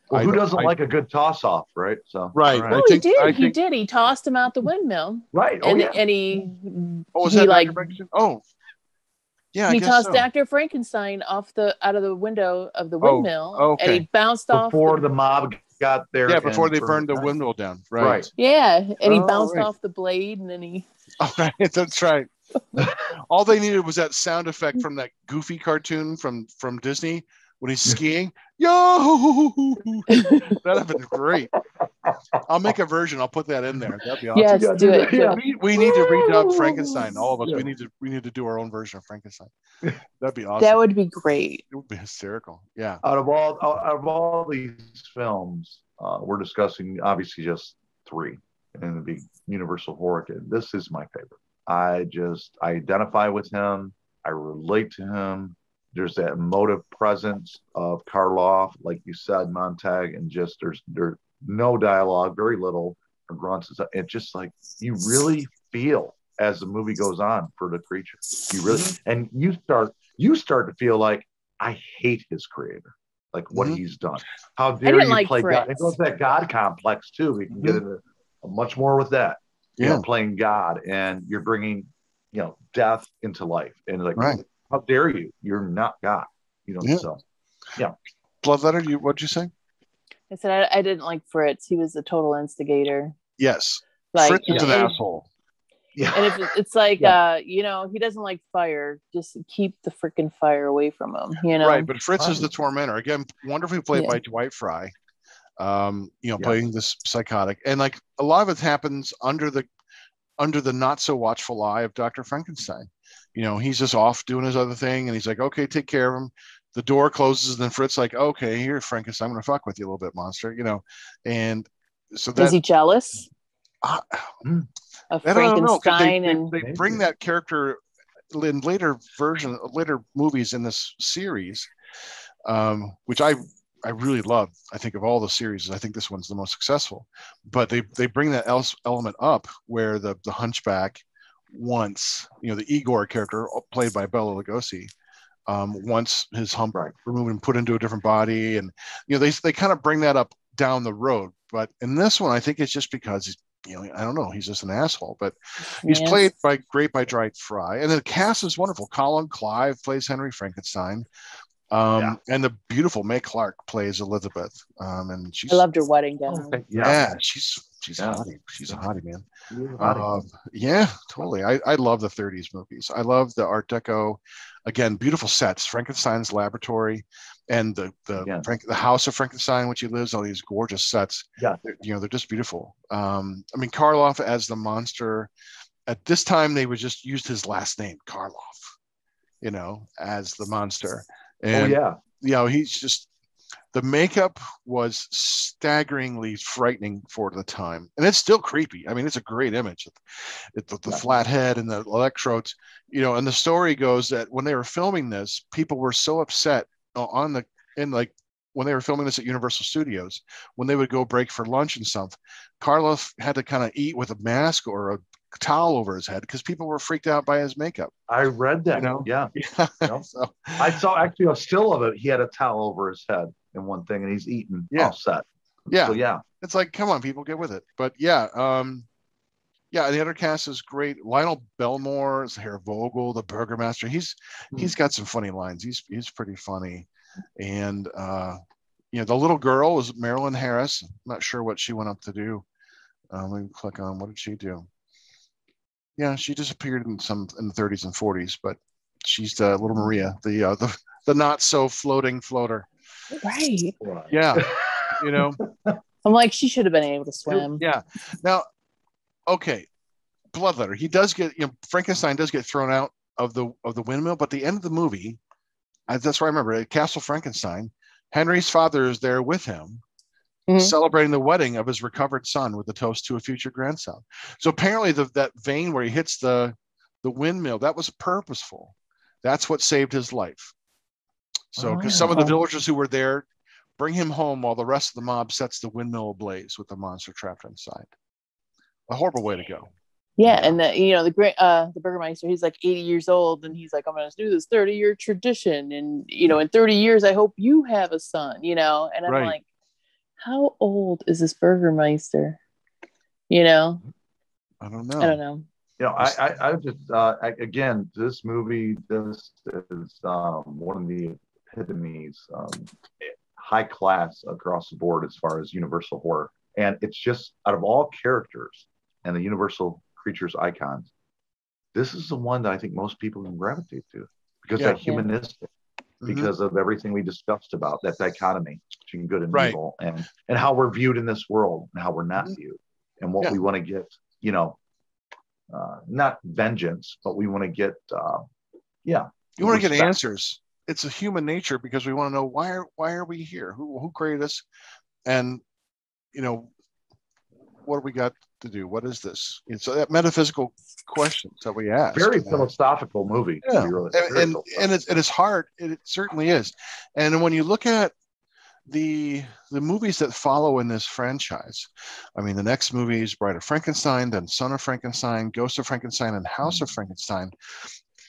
Speaker 1: Well, who doesn't like a good toss off, right? So
Speaker 2: right.
Speaker 3: Oh, he did. He tossed him out the windmill.
Speaker 1: Right.
Speaker 3: And he he tossed Dr. Frankenstein out of the window of the windmill, and he bounced off
Speaker 1: before the mob got there.
Speaker 2: Yeah, before they burned the windmill down. Right.
Speaker 3: Yeah, and he bounced off the blade, and then he.
Speaker 2: Oh, right. That's right. All they needed was that sound effect from that Goofy cartoon from Disney when he's skiing. Yo, that'd have been great. I'll make a version. I'll put that in there. That'd be awesome.
Speaker 3: Yes, do it. Yeah.
Speaker 2: We need to redub Frankenstein. All of us. Yeah. We need to do our own version of Frankenstein. That'd be awesome.
Speaker 3: That would be great.
Speaker 2: It would be hysterical. Yeah.
Speaker 1: Out of all these films, we're discussing obviously just 3 in the big Universal horror kit. This is my favorite. I identify with him. I relate to him. There's that emotive presence of Karloff, like you said, Montag, and just there's no dialogue, very little, or grunts. It's just like you really feel as the movie goes on for the creature. You really, and you start to feel like I hate his creator, like what he's done. How dare you play God? It goes to that God complex too. We can get into much more with that. You know, playing God, and you're bringing, you know, death into life, and like, how dare you? You're not God. You know, so
Speaker 2: Bloodletter, what'd you say?
Speaker 3: I said I didn't like Fritz. He was the total instigator.
Speaker 2: Yes, like, Fritz is an asshole.
Speaker 3: Yeah, and it's like you know, he doesn't like fire. Just keep the freaking fire away from him. You know,
Speaker 2: right? But Fritz is the tormentor again, wonderfully played by Dwight Frye. You know, playing this psychotic, and like a lot of it happens under the not so watchful eye of Dr. Frankenstein. You know, he's just off doing his other thing, and he's like, okay, take care of him. The door closes, and then Fritz like, okay, here, Frankenstein, I'm gonna fuck with you a little bit, monster. You know, and so
Speaker 3: is he jealous of Frankenstein? And
Speaker 2: they bring that character in later movies in this series, which I really love. I think of all the series, I think this one's the most successful. But they bring that element up where the hunchback wants, you know, the Igor character played by Bela Lugosi, wants his hump removed and put into a different body, and you know they kind of bring that up down the road. But in this one, I think it's just because you know, I don't know, he's just an asshole. But he's played great by Dwight Frye, and the cast is wonderful. Colin Clive plays Henry Frankenstein. And the beautiful May Clark plays Elizabeth. And
Speaker 3: I loved her wedding gown.
Speaker 2: She's a hottie. She's a hottie, man. Yeah, totally. I love the 30s movies. I love the Art Deco. Again, beautiful sets. Frankenstein's laboratory and the house of Frankenstein, which he lives, all these gorgeous sets. Yeah, they're just beautiful. I mean, Karloff as the monster. At this time, they would just use his last name, Karloff, you know, as the monster. And, you know, he's just The makeup was staggeringly frightening for the time, and it's still creepy. I mean, it's a great image. The flat head and the electrodes, and the story goes that when they were filming this, people were so upset when they were filming this at Universal Studios, when they would go break for lunch and stuff, Karloff had to kind of eat with a mask or a towel over his head because people were freaked out by his makeup.
Speaker 1: I read that. Yeah. So, I saw actually a still of it. He had a towel over his head and one thing, and he's eating offset.
Speaker 2: Yeah.
Speaker 1: So, yeah.
Speaker 2: It's like, come on, people, get with it. But yeah, the other cast is great. Lionel Belmore is Herr Vogel, the Burgermaster. He's got some funny lines. He's pretty funny. And the little girl was Marilyn Harris. I'm not sure what she went up to do. Let me click on, what did she do? Yeah, she disappeared in the 30s and 40s, but she's the little Maria, the not so floating floater.
Speaker 3: Right.
Speaker 2: Yeah.
Speaker 3: I'm like, she should have been able to swim.
Speaker 2: Yeah. Now, okay, Bloodletter. He does get, Frankenstein does get thrown out of the windmill, but at the end of the movie, that's what I remember. At Castle Frankenstein, Henry's father is there with him, celebrating the wedding of his recovered son with a toast to a future grandson. So apparently that vein where he hits the windmill, that was purposeful. That's what saved his life. So because some of the villagers who were there bring him home while the rest of the mob sets the windmill ablaze with the monster trapped inside. A horrible way to go.
Speaker 3: Yeah, and the Burgermeister, he's like 80 years old, and he's like, I'm going to do this 30-year tradition, and in 30 years, I hope you have a son, and I'm like, how old is this Burgermeister?
Speaker 2: I don't know.
Speaker 1: I just again, this movie, this is one of the epitomes, high class across the board as far as Universal horror, and it's just out of all characters and the Universal creatures icons, this is the one that I think most people can gravitate to because they're humanistic, because of everything we discussed about that dichotomy between good and evil, and how we're viewed in this world and how we're not viewed, and what we want to get, not vengeance, but we want to get, you
Speaker 2: want to get answers. It's a human nature because we want to know why are we here? Who created us? And, what do we got to do? What is this? It's that metaphysical questions that we ask.
Speaker 1: Very philosophical movie.
Speaker 2: Yeah. And it's hard. It certainly is. And when you look at the movies that follow in this franchise, I mean, the next movie is Bride of Frankenstein, then Son of Frankenstein, Ghost of Frankenstein, and House of Frankenstein.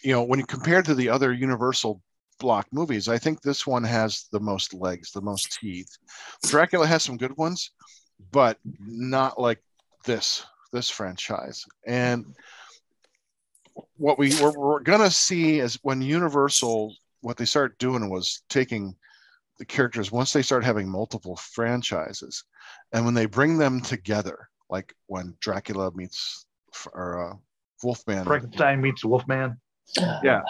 Speaker 2: When you compare to the other Universal block movies, I think this one has the most legs, the most teeth. Dracula has some good ones, but not like this franchise. And what we're gonna see is when Universal, what they start doing was taking the characters, once they start having multiple franchises, and when they bring them together, like when Dracula meets Wolfman,
Speaker 1: Frankenstein meets Wolfman.
Speaker 2: Yeah.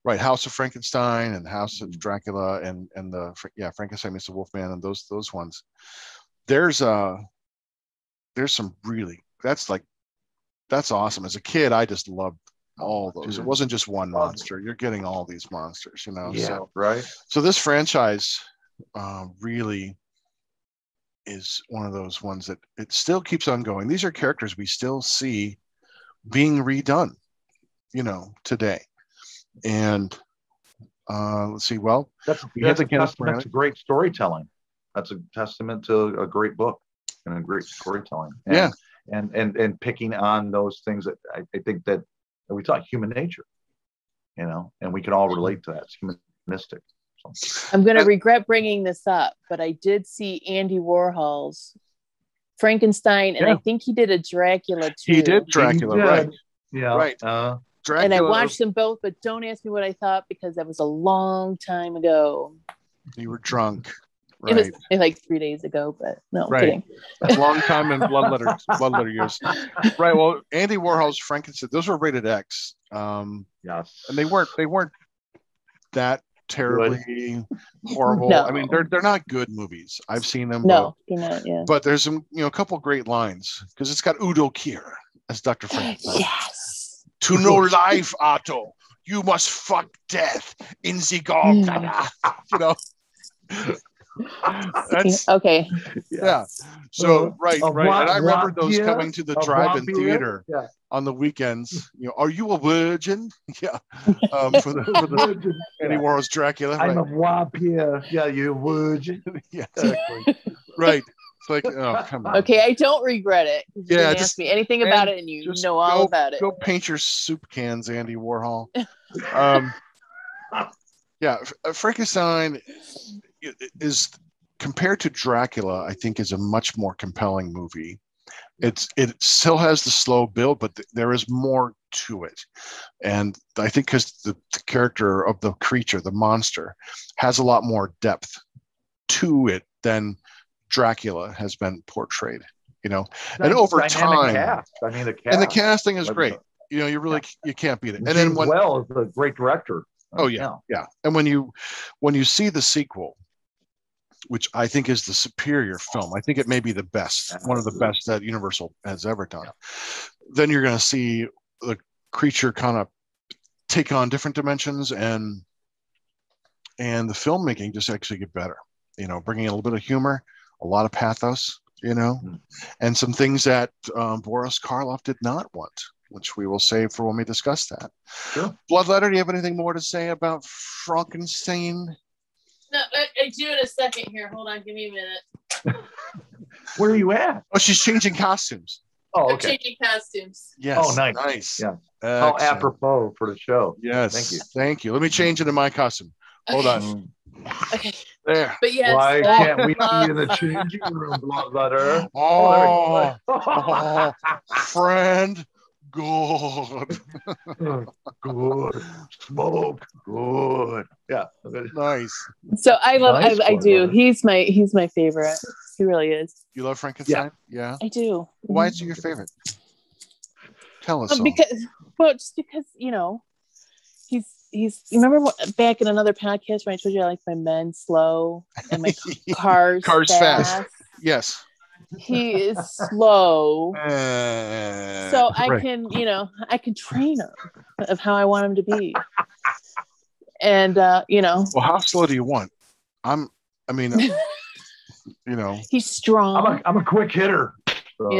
Speaker 2: Right, House of Frankenstein and House of Dracula and Frankenstein meets the Wolfman and those ones. There's some really, that's awesome. As a kid, I just loved all those. It wasn't just one monster. You're getting all these monsters,
Speaker 1: Yeah,
Speaker 2: so,
Speaker 1: right.
Speaker 2: So this franchise really is one of those ones that it still keeps on going. These are characters we still see being redone, today. And let's see. Well,
Speaker 1: that's a testament to great storytelling. That's a testament to a great book and a great storytelling. And picking on those things that I think that we talk human nature, and we can all relate to that. It's humanistic. So.
Speaker 3: I'm going to regret bringing this up, but I did see Andy Warhol's Frankenstein, and I think he did a Dracula too.
Speaker 2: He did Dracula, right?
Speaker 1: Yeah,
Speaker 2: right.
Speaker 3: Dracula. And I watched them both, but don't ask me what I thought because that was a long time ago.
Speaker 2: You were drunk.
Speaker 3: Right. It was like 3 days ago, but no, I'm kidding.
Speaker 2: It's a long time in Bloodletter years. Right. Well, Andy Warhol's Frankenstein, those were rated X.
Speaker 1: Yes.
Speaker 2: And they weren't that terribly horrible. No. I mean, they're not good movies. I've seen them.
Speaker 3: No, they're not. Yeah.
Speaker 2: But there's some, a couple great lines because it's got Udo Kier as Dr. Frankenstein.
Speaker 3: Yes.
Speaker 2: To know life, Otto, you must fuck death in the gall. That's
Speaker 3: okay.
Speaker 2: yeah. So right. And I remember those coming to the drive-in theater on the weekends. Are you a virgin? Yeah. For the Andy Warhol's Dracula.
Speaker 1: I'm a vampire. Yeah, you virgin.
Speaker 2: Yeah, exactly. Right. It's like, oh, come on.
Speaker 3: Okay, I don't regret it. You didn't ask me anything about it, and you know all about it.
Speaker 2: Go paint your soup cans, Andy Warhol. Frankenstein is, compared to Dracula, I think is a much more compelling movie. It still has the slow build, but there is more to it. And I think because the character of the creature, the monster, has a lot more depth to it than Dracula has been portrayed, and over time, the casting is great. You can't beat it. And then
Speaker 1: is a great director.
Speaker 2: Oh yeah. And when you see the sequel, which I think is the superior film, I think it may be the best, one of the best that Universal has ever done. Then you're going to see the creature kind of take on different dimensions, and the filmmaking just actually get better. Bringing in a little bit of humor, a lot of pathos, and some things that Boris Karloff did not want, which we will save for when we discuss that.
Speaker 1: Sure.
Speaker 2: Bloodletter, do you have anything more to say about Frankenstein?
Speaker 3: No, I do in a second here. Hold on, give me a minute.
Speaker 1: Where are you at?
Speaker 2: Oh, she's changing costumes.
Speaker 1: Oh, okay.
Speaker 3: I'm changing costumes.
Speaker 2: Yes.
Speaker 1: Oh, nice. Yeah.
Speaker 2: Excellent.
Speaker 1: How apropos for the show.
Speaker 2: Yes. Thank you. Let me change into my costume. Hold on.
Speaker 3: Okay.
Speaker 2: There.
Speaker 3: But yes.
Speaker 1: Why can't we be in the changing room, Bloodletter?
Speaker 2: Oh, friend. Good.
Speaker 1: Good. Smoke. Good. Yeah.
Speaker 2: Nice.
Speaker 3: So I do. He's my favorite. He really is.
Speaker 2: You love Frankenstein? Yeah.
Speaker 3: I do.
Speaker 2: Why is he your favorite? Tell us.
Speaker 3: Just because he's. You remember back in another podcast when I told you I like my men slow and my cars fast?
Speaker 2: Yes.
Speaker 3: He is slow, so I can train him of how I want him to be, and
Speaker 2: Well, how slow do you want?
Speaker 3: he's strong.
Speaker 1: I'm a quick hitter. So.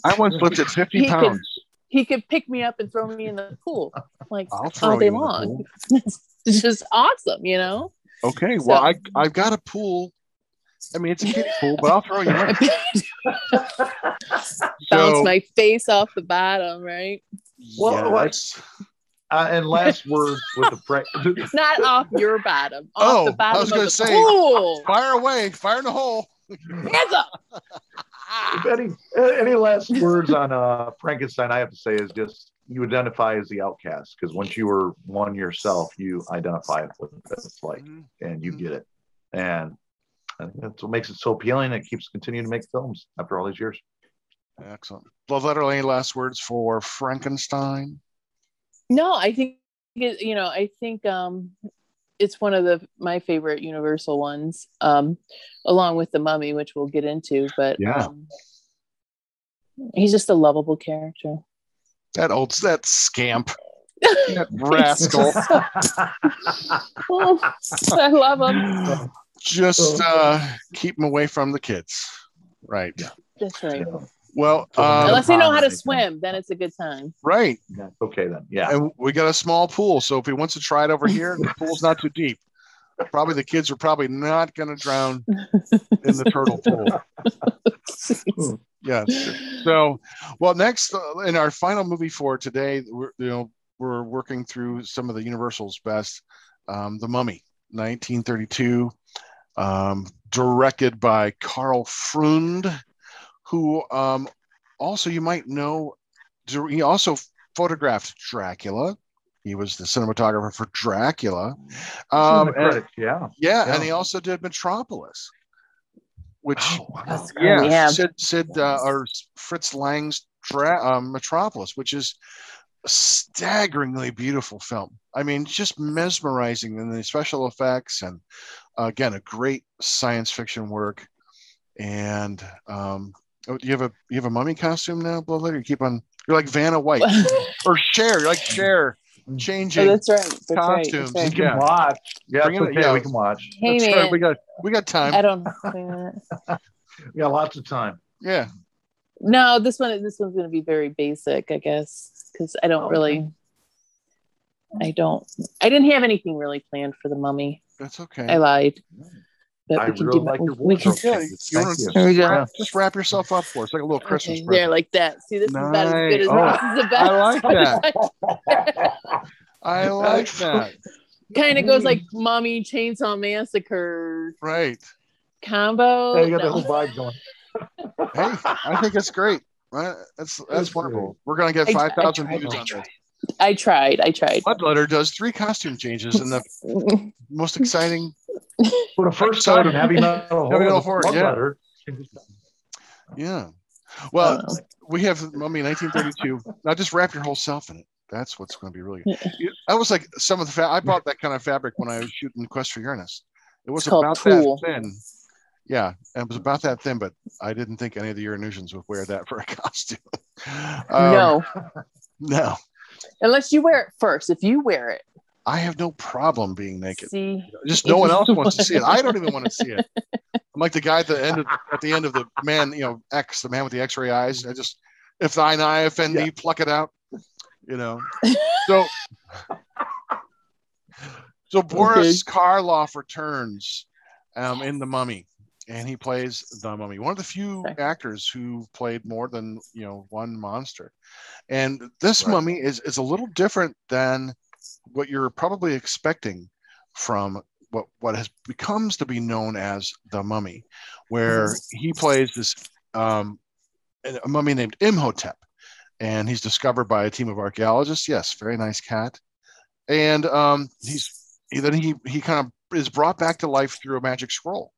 Speaker 2: I once lifted 50 pounds.
Speaker 3: He could pick me up and throw me in the pool
Speaker 2: all
Speaker 3: day long. It's just awesome,
Speaker 2: Okay, well, I've got a pool. It's a kiddie pool, but I'll throw you in.
Speaker 3: Bounce my face off the bottom, right?
Speaker 1: Well, yes. And last words with the
Speaker 3: not off your bottom. Off the bottom.
Speaker 2: I was going to say,
Speaker 3: pool.
Speaker 2: Fire away, fire in the hole.
Speaker 3: Hands up.
Speaker 1: Any last words on Frankenstein? I have to say is just you identify as the outcast, because once you were one yourself, you identify with what it's like, and you get it, and I think that's what makes it so appealing. It keeps continuing to make films after all these years.
Speaker 2: Excellent. Bloodletter, any last words for Frankenstein?
Speaker 3: No, I think it's one of my favorite Universal ones, along with The Mummy, which we'll get into. But he's just a lovable character.
Speaker 2: That scamp, that rascal.
Speaker 3: I love him.
Speaker 2: Just keep him away from the kids. Right.
Speaker 1: Yeah.
Speaker 3: That's right.
Speaker 2: Well,
Speaker 3: unless they know how to swim, then it's a good time.
Speaker 2: Right.
Speaker 1: Yeah, okay then. Yeah.
Speaker 2: And we got a small pool, so if he wants to try it over here, the pool's not too deep. Probably the kids are probably not going to drown in the turtle pool. Yes. So, well, next in our final movie for today, we're working through some of the Universal's best. The Mummy, 1932, directed by Karl Freund, who also you might know. He also photographed Dracula. He was the cinematographer for Dracula. And he also did Metropolis, which Sid or Fritz Lang's Metropolis, which is a staggeringly beautiful film. Just mesmerizing in the special effects, and again, a great science fiction work. And you have a mummy costume now, Bloodletter? You're like Vanna White or Cher. You're like Cher. changing
Speaker 3: that's right. That's
Speaker 2: costumes.
Speaker 3: Right.
Speaker 1: We can watch. Yeah, it's okay. We can watch.
Speaker 3: Hey,
Speaker 2: that's
Speaker 3: man.
Speaker 2: right. We got time.
Speaker 3: I don't.
Speaker 1: We got lots of time.
Speaker 2: Yeah.
Speaker 3: No, this one's going to be very basic, I guess, because I don't really. I didn't have anything really planned for the Mummy.
Speaker 2: That's okay.
Speaker 3: I lied. But
Speaker 1: I really like your wardrobe.
Speaker 2: Just wrap yourself up for it. It's like a little Christmas present.
Speaker 3: There, like that. See, this is about as good as this is the best.
Speaker 2: I like that. I like that.
Speaker 3: Kind of goes like Mommy Chainsaw Massacre.
Speaker 2: Right.
Speaker 3: Combo.
Speaker 1: Yeah, you got the whole vibe going.
Speaker 2: Hey, I think it's great. Right? That's wonderful. We're gonna get 5,000 views on this.
Speaker 3: I tried.
Speaker 2: Bloodletter does 3 costume changes in the most exciting.
Speaker 1: For the first time in heavy metal horror.
Speaker 2: Yeah. Well, we have Mummy 1932. Now just wrap your whole self in it. That's what's going to be really good. I was like some of the I bought that kind of fabric when I was shooting Quest for Uranus. It was about that thin. Yeah, it was about that thin, but I didn't think any of the Uranesians would wear that for a costume.
Speaker 3: No. Unless you wear it first. If you wear it,
Speaker 2: I have no problem being naked.
Speaker 3: See,
Speaker 2: just no one else wants to see it. I don't even want to see it. I'm like the guy at the end of the man, X, the man with the X-ray eyes. I just, if thine eye offend thee, pluck it out. So Boris Karloff returns in The Mummy, and he plays the Mummy. One of the few actors who played more than one monster. And this Mummy is a little different than what you're probably expecting from what has becomes to be known as the Mummy, where he plays this a mummy named Imhotep, and he's discovered by a team of archaeologists. Yes, very nice cat. And he kind of is brought back to life through a magic scroll,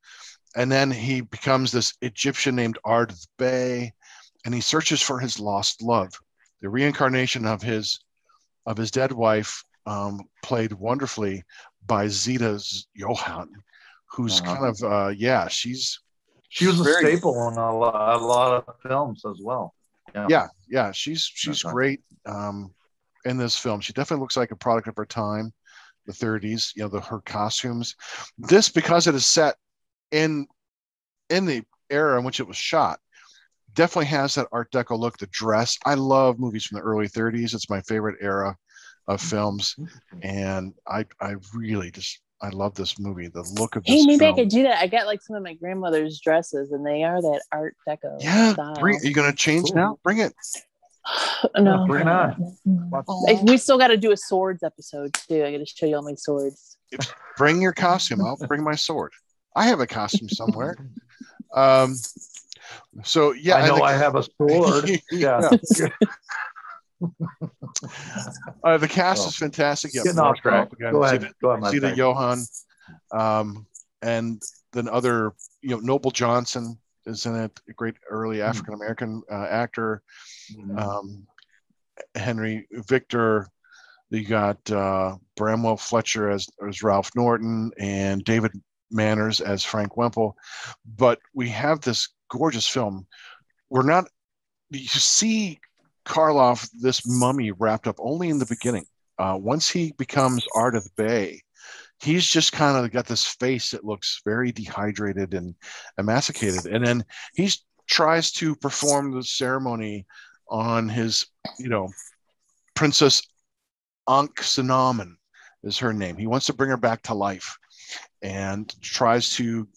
Speaker 2: and then he becomes this Egyptian named Ardith Bey, and he searches for his lost love, the reincarnation of his dead wife, played wonderfully by Zita Johann, who's kind of she was a staple in a lot of films as well. Yeah, she's great in this film. She definitely looks like a product of her time, the 30s. Her costumes. This, because it is set in the era in which it was shot, definitely has that Art Deco look. The dress. I love movies from the early 30s. It's my favorite era of films, and I really I love this movie. The look of this.
Speaker 3: Hey, maybe
Speaker 2: film.
Speaker 3: I could do that. I got like some of my grandmother's dresses, and they are that Art Deco.
Speaker 2: Yeah,
Speaker 3: style.
Speaker 2: are you gonna change now? Bring it.
Speaker 3: No,
Speaker 1: bring it on.
Speaker 3: We still got to do a swords episode too. I got to show you all my swords.
Speaker 2: Bring your costume. I'll bring my sword. I have a costume somewhere. So yeah,
Speaker 1: I know I have a sword. Yeah.
Speaker 2: The cast is fantastic. Yeah,
Speaker 1: getting off track. Go ahead.
Speaker 2: Zita Johann, and then other, Noble Johnson is in it. A great early African American actor. Henry Victor. You got Bramwell Fletcher as Ralph Norton, and David Manners as Frank Wemple. But we have this gorgeous film. You see Karloff, this mummy, wrapped up only in the beginning. Once he becomes Ardith Bey, he's just kind of got this face that looks very dehydrated and emaciated. And then he tries to perform the ceremony on his, Princess Ankh-Sinamen is her name. He wants to bring her back to life, and tries to,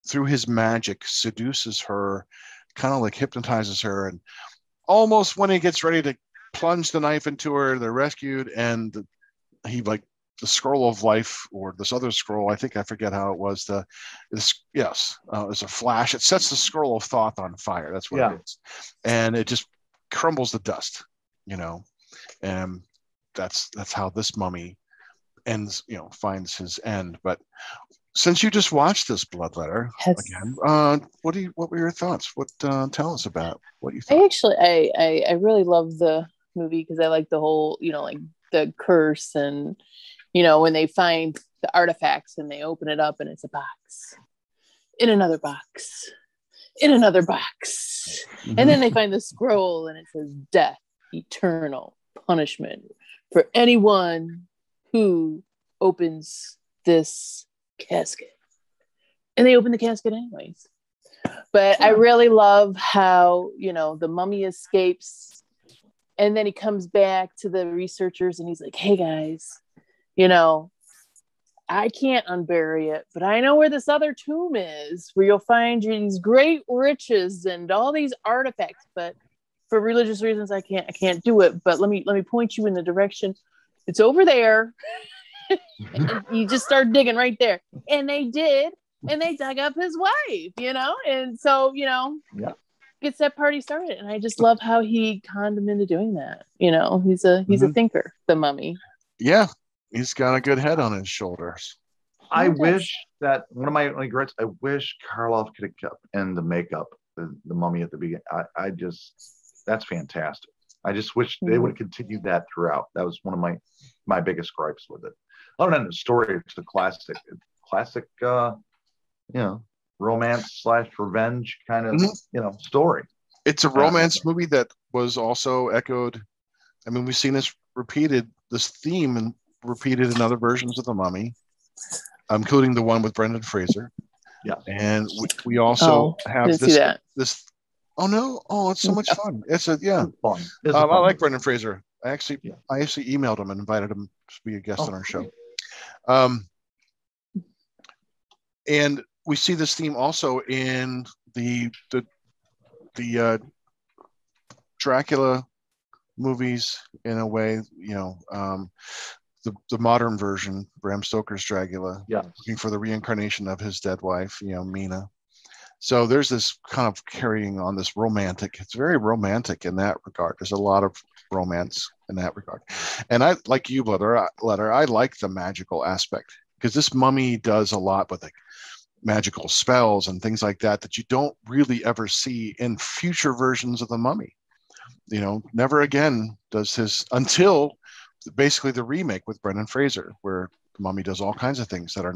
Speaker 2: through his magic, seduces her, kind of like hypnotizes her. And almost when he gets ready to plunge the knife into her, they're rescued, and he, like, the scroll of life, or this other scroll, I forget how it was. It's a flash. It sets the scroll of Thoth on fire. That's what it is, and it just crumbles to dust. And that's how this mummy ends. Finds his end. But since you just watched this Bloodletter again, what were your thoughts? Tell us about what you thought.
Speaker 3: I really love the movie because I like the whole, like the curse, and when they find the artifacts and they open it up and it's a box in another box in another box, and then they find the scroll and it says death, eternal punishment, for anyone who opens this casket. And they open the casket anyways. But I really love how, the mummy escapes and then he comes back to the researchers and he's like, hey guys, I can't unbury it, but I know where this other tomb is, where you'll find these great riches and all these artifacts. But for religious reasons, I can't do it. But let me point you in the direction. It's over there. And you just start digging right there. And they did. And they dug up his wife, And so, gets that party started. And I just love how he conned him into doing that. He's a thinker, the mummy.
Speaker 2: Yeah. He's got a good head on his shoulders.
Speaker 1: I wish that one of my regrets, I wish Karloff could have kept in the makeup, the mummy at the beginning. That's fantastic. I just wish they would have continued that throughout. That was one of my biggest gripes with it. Other than the story, it's a classic, romance / revenge kind of, story.
Speaker 2: It's a romance movie that was also echoed. I mean, we've seen this theme and repeated in other versions of The Mummy, including the one with Brendan Fraser.
Speaker 1: Yeah.
Speaker 2: And we also have this. Oh no! Oh, it's so much fun. It's fun. I like Brendan Fraser. I actually emailed him and invited him to be a guest on our show. And we see this theme also in the Dracula movies in a way, the modern version, Bram Stoker's Dracula, looking for the reincarnation of his dead wife, Mina. So there's this kind of carrying on this romantic. It's very romantic in that regard. There's a lot of romance in that regard. And I, like you, Letter, I like the magical aspect because this mummy does a lot with magical spells and things like that you don't really ever see in future versions of the Mummy. Never again does until basically the remake with Brendan Fraser, where the mummy does all kinds of things that are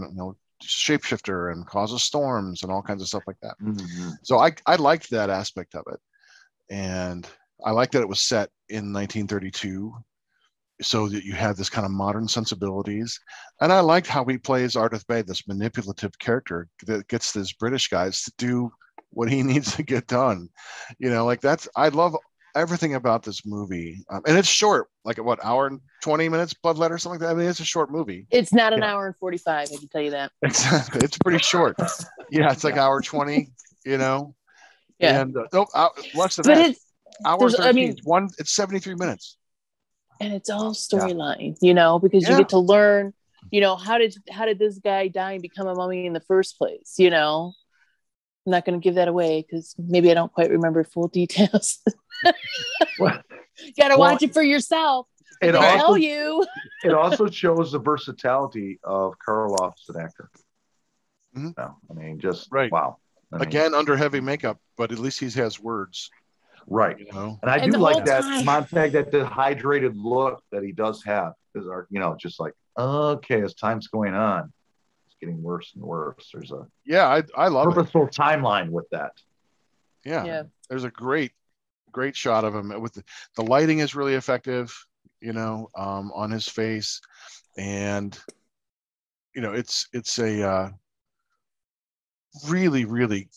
Speaker 2: shapeshifter and causes storms and all kinds of stuff like that. Mm-hmm. So I liked that aspect of it, and I liked that it was set in 1932, so that you have this kind of modern sensibilities. And I liked how he plays Ardith Bay, this manipulative character that gets these British guys to do what he needs to get done. I love everything about this movie. And it's short, like hour and 20 minutes, Bloodletter, something like that. I mean, it's a short movie.
Speaker 3: It's not an hour and 45, I can tell you that.
Speaker 2: It's pretty short. Yeah, it's like hour 20,
Speaker 3: Yeah.
Speaker 2: And less than that. Hour 13. It's 73 minutes.
Speaker 3: And it's all storyline, because you get to learn, how did this guy die and become a mummy in the first place? I'm not going to give that away because maybe I don't quite remember full details. You got to watch it for yourself. It
Speaker 1: also shows the versatility of Karloff as an actor. Mm-hmm. No, I mean, just wow.
Speaker 2: Again, under heavy makeup, but at least he has words.
Speaker 1: Right. And I do like that Montag, that dehydrated look that he does have. Is just like, okay, as time's going on, it's getting worse and worse. There's I love purposeful timeline with that.
Speaker 2: Yeah. There's a great shot of him with the lighting is really effective, on his face, and it's a really, really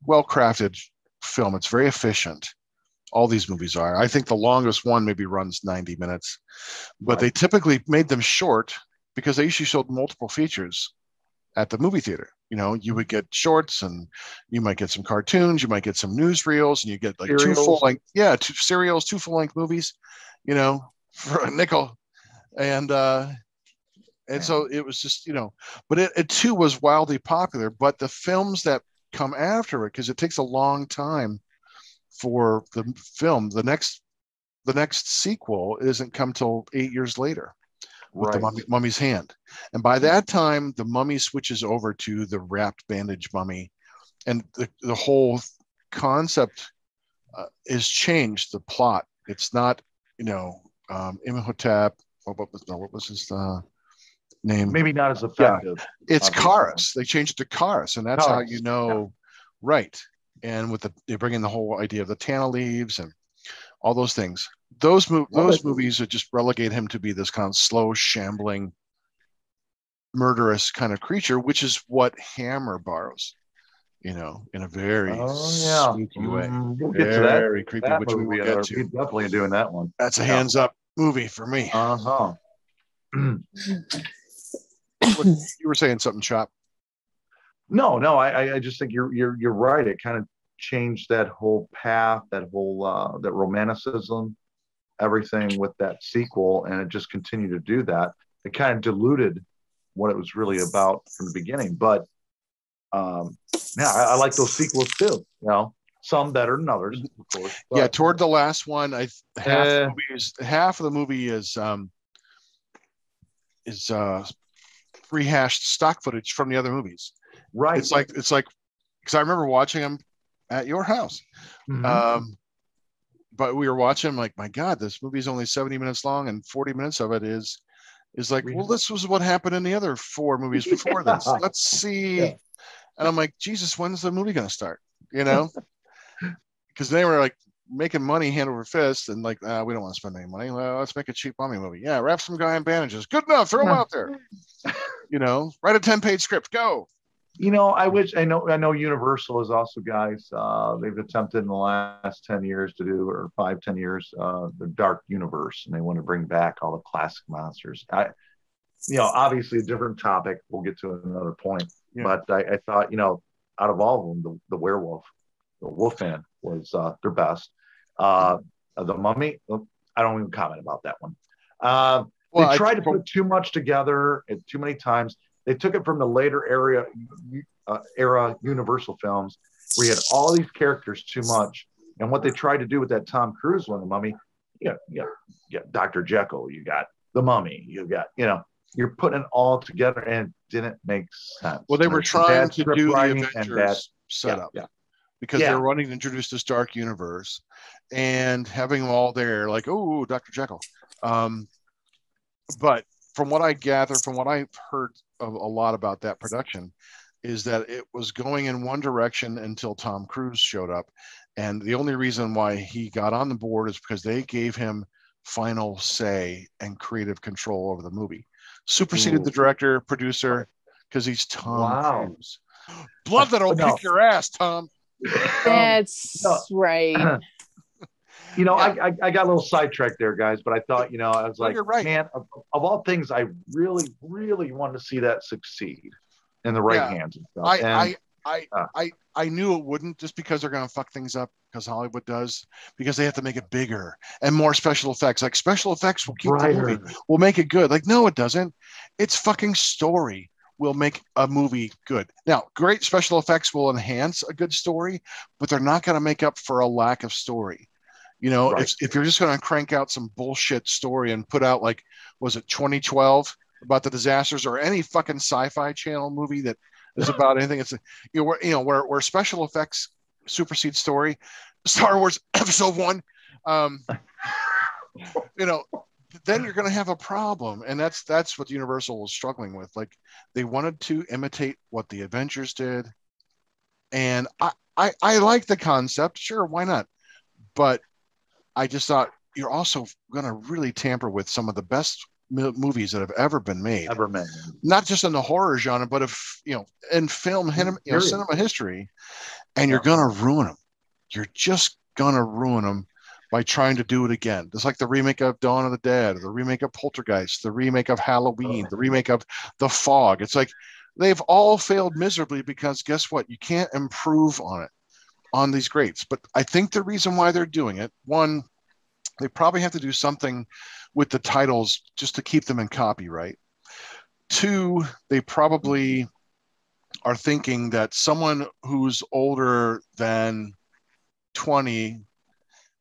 Speaker 2: well crafted film. It's very efficient. All these movies are. I think the longest one maybe runs 90 minutes, but they typically made them short because they usually showed multiple features at the movie theater. You would get shorts, and you might get some cartoons, you might get some newsreels, and you get like two serials, 2 full-length movies, for a nickel. And so it was just, but it too was wildly popular. But the films that come after it, because it takes a long time for the film, the next sequel isn't come till 8 years later with the mummy's hand. And by that time, the mummy switches over to the wrapped bandage mummy, and the whole concept is changed. The plot, it's not Imhotep. What was his name?
Speaker 1: Maybe not as effective.
Speaker 2: Yeah. It's Karis. They changed it to Karis, and that's how right. And with they bring in the whole idea of the Tana leaves and all those things. those movies would just relegate him to be this kind of slow, shambling, murderous kind of creature, which is what Hammer borrows, in a very sneaky way.
Speaker 1: We'll get to that.
Speaker 2: Very creepy,
Speaker 1: that
Speaker 2: which we will get to.
Speaker 1: We're definitely doing that one.
Speaker 2: That's a hands up movie for me. You were saying something, Chop.
Speaker 1: No, I just think you're right. It kind of changed that whole path, that whole that romanticism, everything with that sequel, and it just continued to do that. It kind of diluted what it was really about from the beginning. But I like those sequels too. Some better than others, of course. But,
Speaker 2: toward the last one, half of the movie is rehashed stock footage from the other movies.
Speaker 1: Right.
Speaker 2: It's like because I remember watching them at your house.
Speaker 1: Mm-hmm.
Speaker 2: But we were watching, like, my God, this movie is only 70 minutes long, and 40 minutes of it is like, well, this was what happened in the other 4 movies before this. Let's see. Yeah. And I'm like, Jesus, when's the movie going to start? Because they were like making money hand over fist, and like, we don't want to spend any money. Well, let's make a cheap mummy movie. Yeah, wrap some guy in bandages. Good enough. Throw him out there. Write a 10-page script. Go.
Speaker 1: I know Universal is also, guys, they've attempted in the last 10 years to do, or 5-10 years, the Dark Universe, and they want to bring back all the classic monsters. Obviously a different topic. We'll get to it at another point. Yeah. But I thought, out of all of them, the werewolf, the Wolfman was their best. The Mummy, I don't even comment about that one. They tried to put too much together too many times. They took it from the later era Universal films, where you had all these characters too much. And what they tried to do with that Tom Cruise one, the Mummy, you got Dr. Jekyll, you got the Mummy, you got, you're putting it all together, and it didn't make sense.
Speaker 2: Well, they were trying to do the Avengers setup because they were wanting to introduce this dark universe and having them all there, like, oh, Dr. Jekyll. But from what I gather, from what I've heard a lot about that production, is that it was going in one direction until Tom Cruise showed up. And the only reason why he got on the board is because they gave him final say and creative control over the movie. Superseded the director, producer, because he's Tom Cruise. Bloodletter will kick your ass, Tom.
Speaker 3: That's right.
Speaker 1: I got a little sidetracked there, guys, but I thought, I was like,
Speaker 2: you're right.
Speaker 1: Man, of all things, I really, really want to see that succeed in the right hands and stuff.
Speaker 2: I knew it wouldn't, just because they're going to fuck things up, because Hollywood does, because they have to make it bigger and more special effects. Like, special effects will keep the movie, will make it good. Like, no, it doesn't. It's fucking story will make a movie good. Now, great special effects will enhance a good story, but they're not going to make up for a lack of story. If you're just going to crank out some bullshit story and put out, like, was it 2012 about the disasters, or any fucking sci-fi channel movie that is about anything, it's where special effects supersede story. Star Wars Episode 1, then you're going to have a problem, and that's what Universal was struggling with. Like, they wanted to imitate what the Avengers did, and I like the concept, sure, why not? But I just thought, you're also going to really tamper with some of the best movies that have ever been made. Not just in the horror genre, but in film, cinema history. And you're going to ruin them. You're just going to ruin them by trying to do it again. It's like the remake of Dawn of the Dead, the remake of Poltergeist, the remake of Halloween, the remake of The Fog. It's like they've all failed miserably, because guess what? You can't improve on these greats. But I think the reason why they're doing it, one, they probably have to do something with the titles just to keep them in copyright. Two, they probably are thinking that someone who's older than 20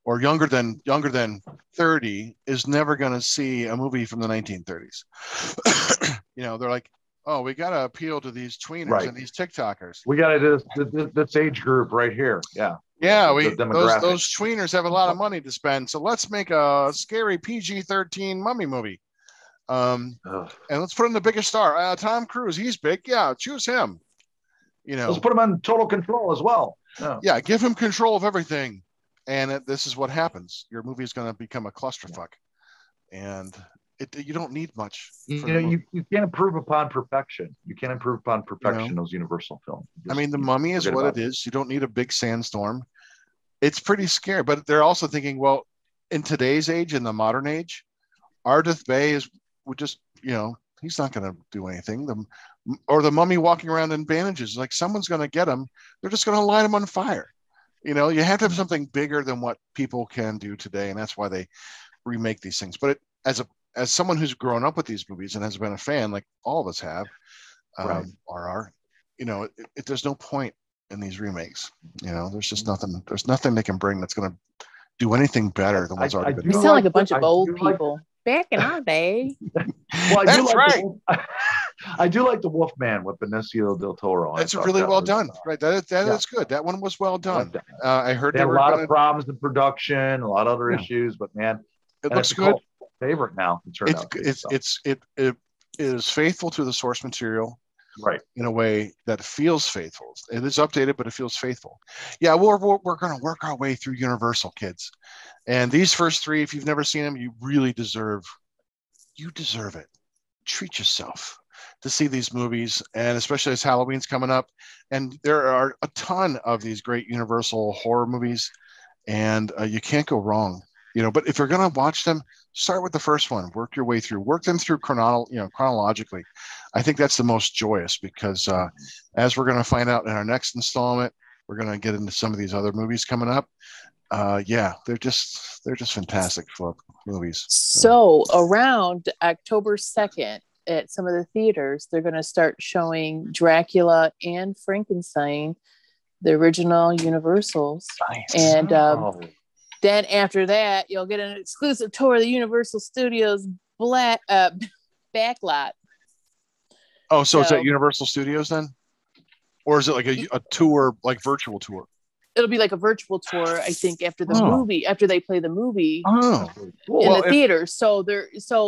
Speaker 2: or younger than 30 is never going to see a movie from the 1930s. They're like, oh, we got to appeal to these tweeners and these TikTokers.
Speaker 1: We got to do this age group right here. Yeah.
Speaker 2: Yeah, those tweeners have a lot of money to spend, so let's make a scary PG-13 mummy movie. And let's put in the biggest star, Tom Cruise. He's big. Yeah, choose him. Let's
Speaker 1: put him on Total Control as well.
Speaker 2: Yeah, give him control of everything. and this is what happens. Your movie is going to become a clusterfuck, and you don't need much.
Speaker 1: You can't improve upon perfection. You can't improve upon perfection. Those Universal films.
Speaker 2: I mean, The Mummy is what it is. You don't need a big sandstorm. It's pretty scary, but they're also thinking, well, in today's age, in the modern age, Ardith Bey would just, he's not going to do anything. Or the Mummy walking around in bandages, like someone's going to get him. They're just going to light him on fire. You have to have something bigger than what people can do today, and that's why they remake these things. But as someone who's grown up with these movies and has been a fan, like all of us have, there's no point in these remakes. There's just nothing. There's nothing they can bring that's going to do anything better than what's already been done.
Speaker 3: You sound like a bunch of old people. Back in our day.
Speaker 1: Well, that's right. I do like the Wolfman with Benicio del Toro.
Speaker 2: That's really well done. Right. That is good. That one was well done. I heard
Speaker 1: they had a lot of problems in production, a lot of other issues, but man,
Speaker 2: it looks good.
Speaker 1: Favorite now.
Speaker 2: It is faithful to the source material.
Speaker 1: Right.
Speaker 2: In a way that feels faithful. It is updated, but it feels faithful. Yeah, we're going to work our way through Universal, kids. And these first three, if you've never seen them, you really deserve it. Treat yourself to see these movies, and especially as Halloween's coming up. And there are a ton of these great Universal horror movies, and you can't go wrong. But if you're going to watch them, start with the first one, work your way through, work them through chronologically. I think that's the most joyous, because as we're going to find out in our next installment, we're going to get into some of these other movies coming up. They're just fantastic movies.
Speaker 3: So around October 2nd at some of the theaters, they're going to start showing Dracula and Frankenstein, the original Universals.
Speaker 2: Nice.
Speaker 3: And then after that, you'll get an exclusive tour of the Universal Studios backlot.
Speaker 2: Oh, so it's at Universal Studios then? Or is it like a tour, like virtual tour?
Speaker 3: It'll be like a virtual tour, I think, after the movie, after they play the movie in the theater. So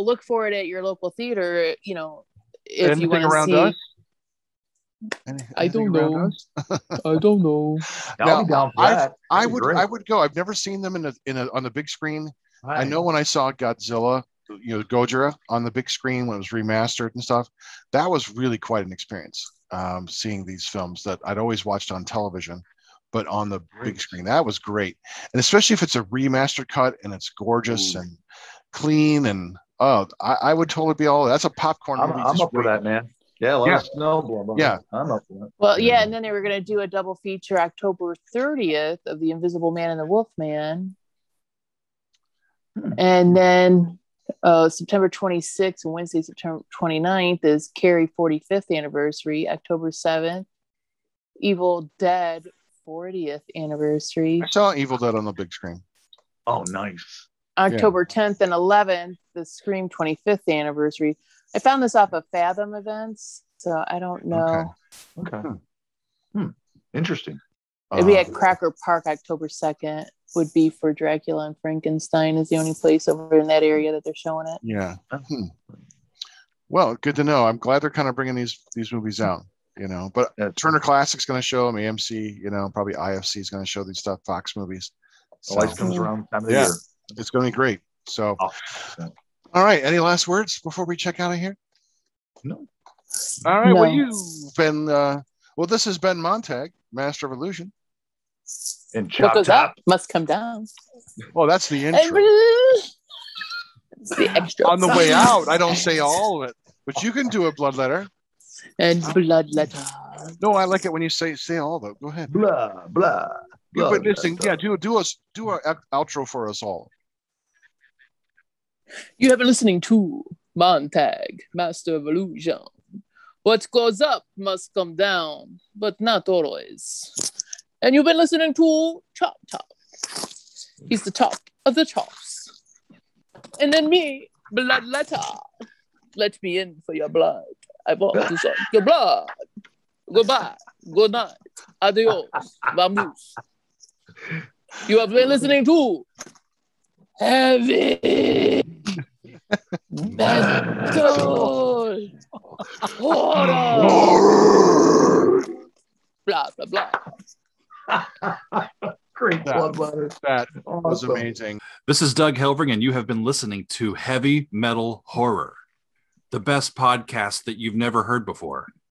Speaker 3: look for it at your local theater, if you want to see.
Speaker 2: Us?
Speaker 3: I don't know. I don't know.
Speaker 2: Now, I would go. I've never seen them on the big screen. Right. I know when I saw Godzilla, Gojira on the big screen when it was remastered and stuff, that was really quite an experience. Seeing these films that I'd always watched on television, but on the big screen, that was great. And especially if it's a remastered cut and it's gorgeous and clean, and I would totally be all. That's a popcorn movie.
Speaker 1: I'm up for that, man. Yeah, let us know.
Speaker 2: Yeah,
Speaker 1: I'm up for that.
Speaker 3: Well, yeah, and then they were going to do a double feature October 30th of The Invisible Man and the Wolfman. And then September 26th and Wednesday, September 29th is Carrie 45th anniversary. October 7th, Evil Dead 40th anniversary.
Speaker 2: I saw Evil Dead on the big screen.
Speaker 1: Oh, nice.
Speaker 3: October 10th and 11th, the Scream 25th anniversary. I found this off of Fathom Events, so I don't know.
Speaker 1: Okay. Interesting.
Speaker 3: It'd be at Cracker Park, October 2nd. Would be for Dracula and Frankenstein is the only place over in that area that they're showing it.
Speaker 2: Yeah. Well, good to know. I'm glad they're kind of bringing these movies out. But Turner Classic's going to show them. AMC, probably IFC is going to show these stuff. Fox movies.
Speaker 1: So, life comes around time of the year.
Speaker 2: It's going to be great. So. All right. Any last words before we check out of here?
Speaker 1: No.
Speaker 2: All right. No. Well, you've been. This has been Montag, Master of Illusion.
Speaker 1: And
Speaker 3: what goes up must come down.
Speaker 2: Well, that's the intro.
Speaker 3: It's the extra.
Speaker 2: On the way out, I don't say all of it, but you can do a Bloodletter.
Speaker 3: And Bloodletter.
Speaker 2: No, I like it when you say all of it. Go ahead.
Speaker 1: Blah blah.
Speaker 2: You've been listening. Yeah, do an outro for us all.
Speaker 3: You have been listening to Montag, Master of Illusion. What goes up must come down, but not always. And you've been listening to Chop Top. He's the top of the tops. And then me, Bloodletter. Let me in for your blood. I want to suck your blood. Goodbye. Good night. Adios. Vamos. You have been listening to Heavy Metal Horror. Blah, blah, blah.
Speaker 1: Great Bloodletter.
Speaker 2: That was amazing.
Speaker 5: This is Doug Helvering, and you have been listening to Heavy Metal Horror, the best podcast that you've never heard before.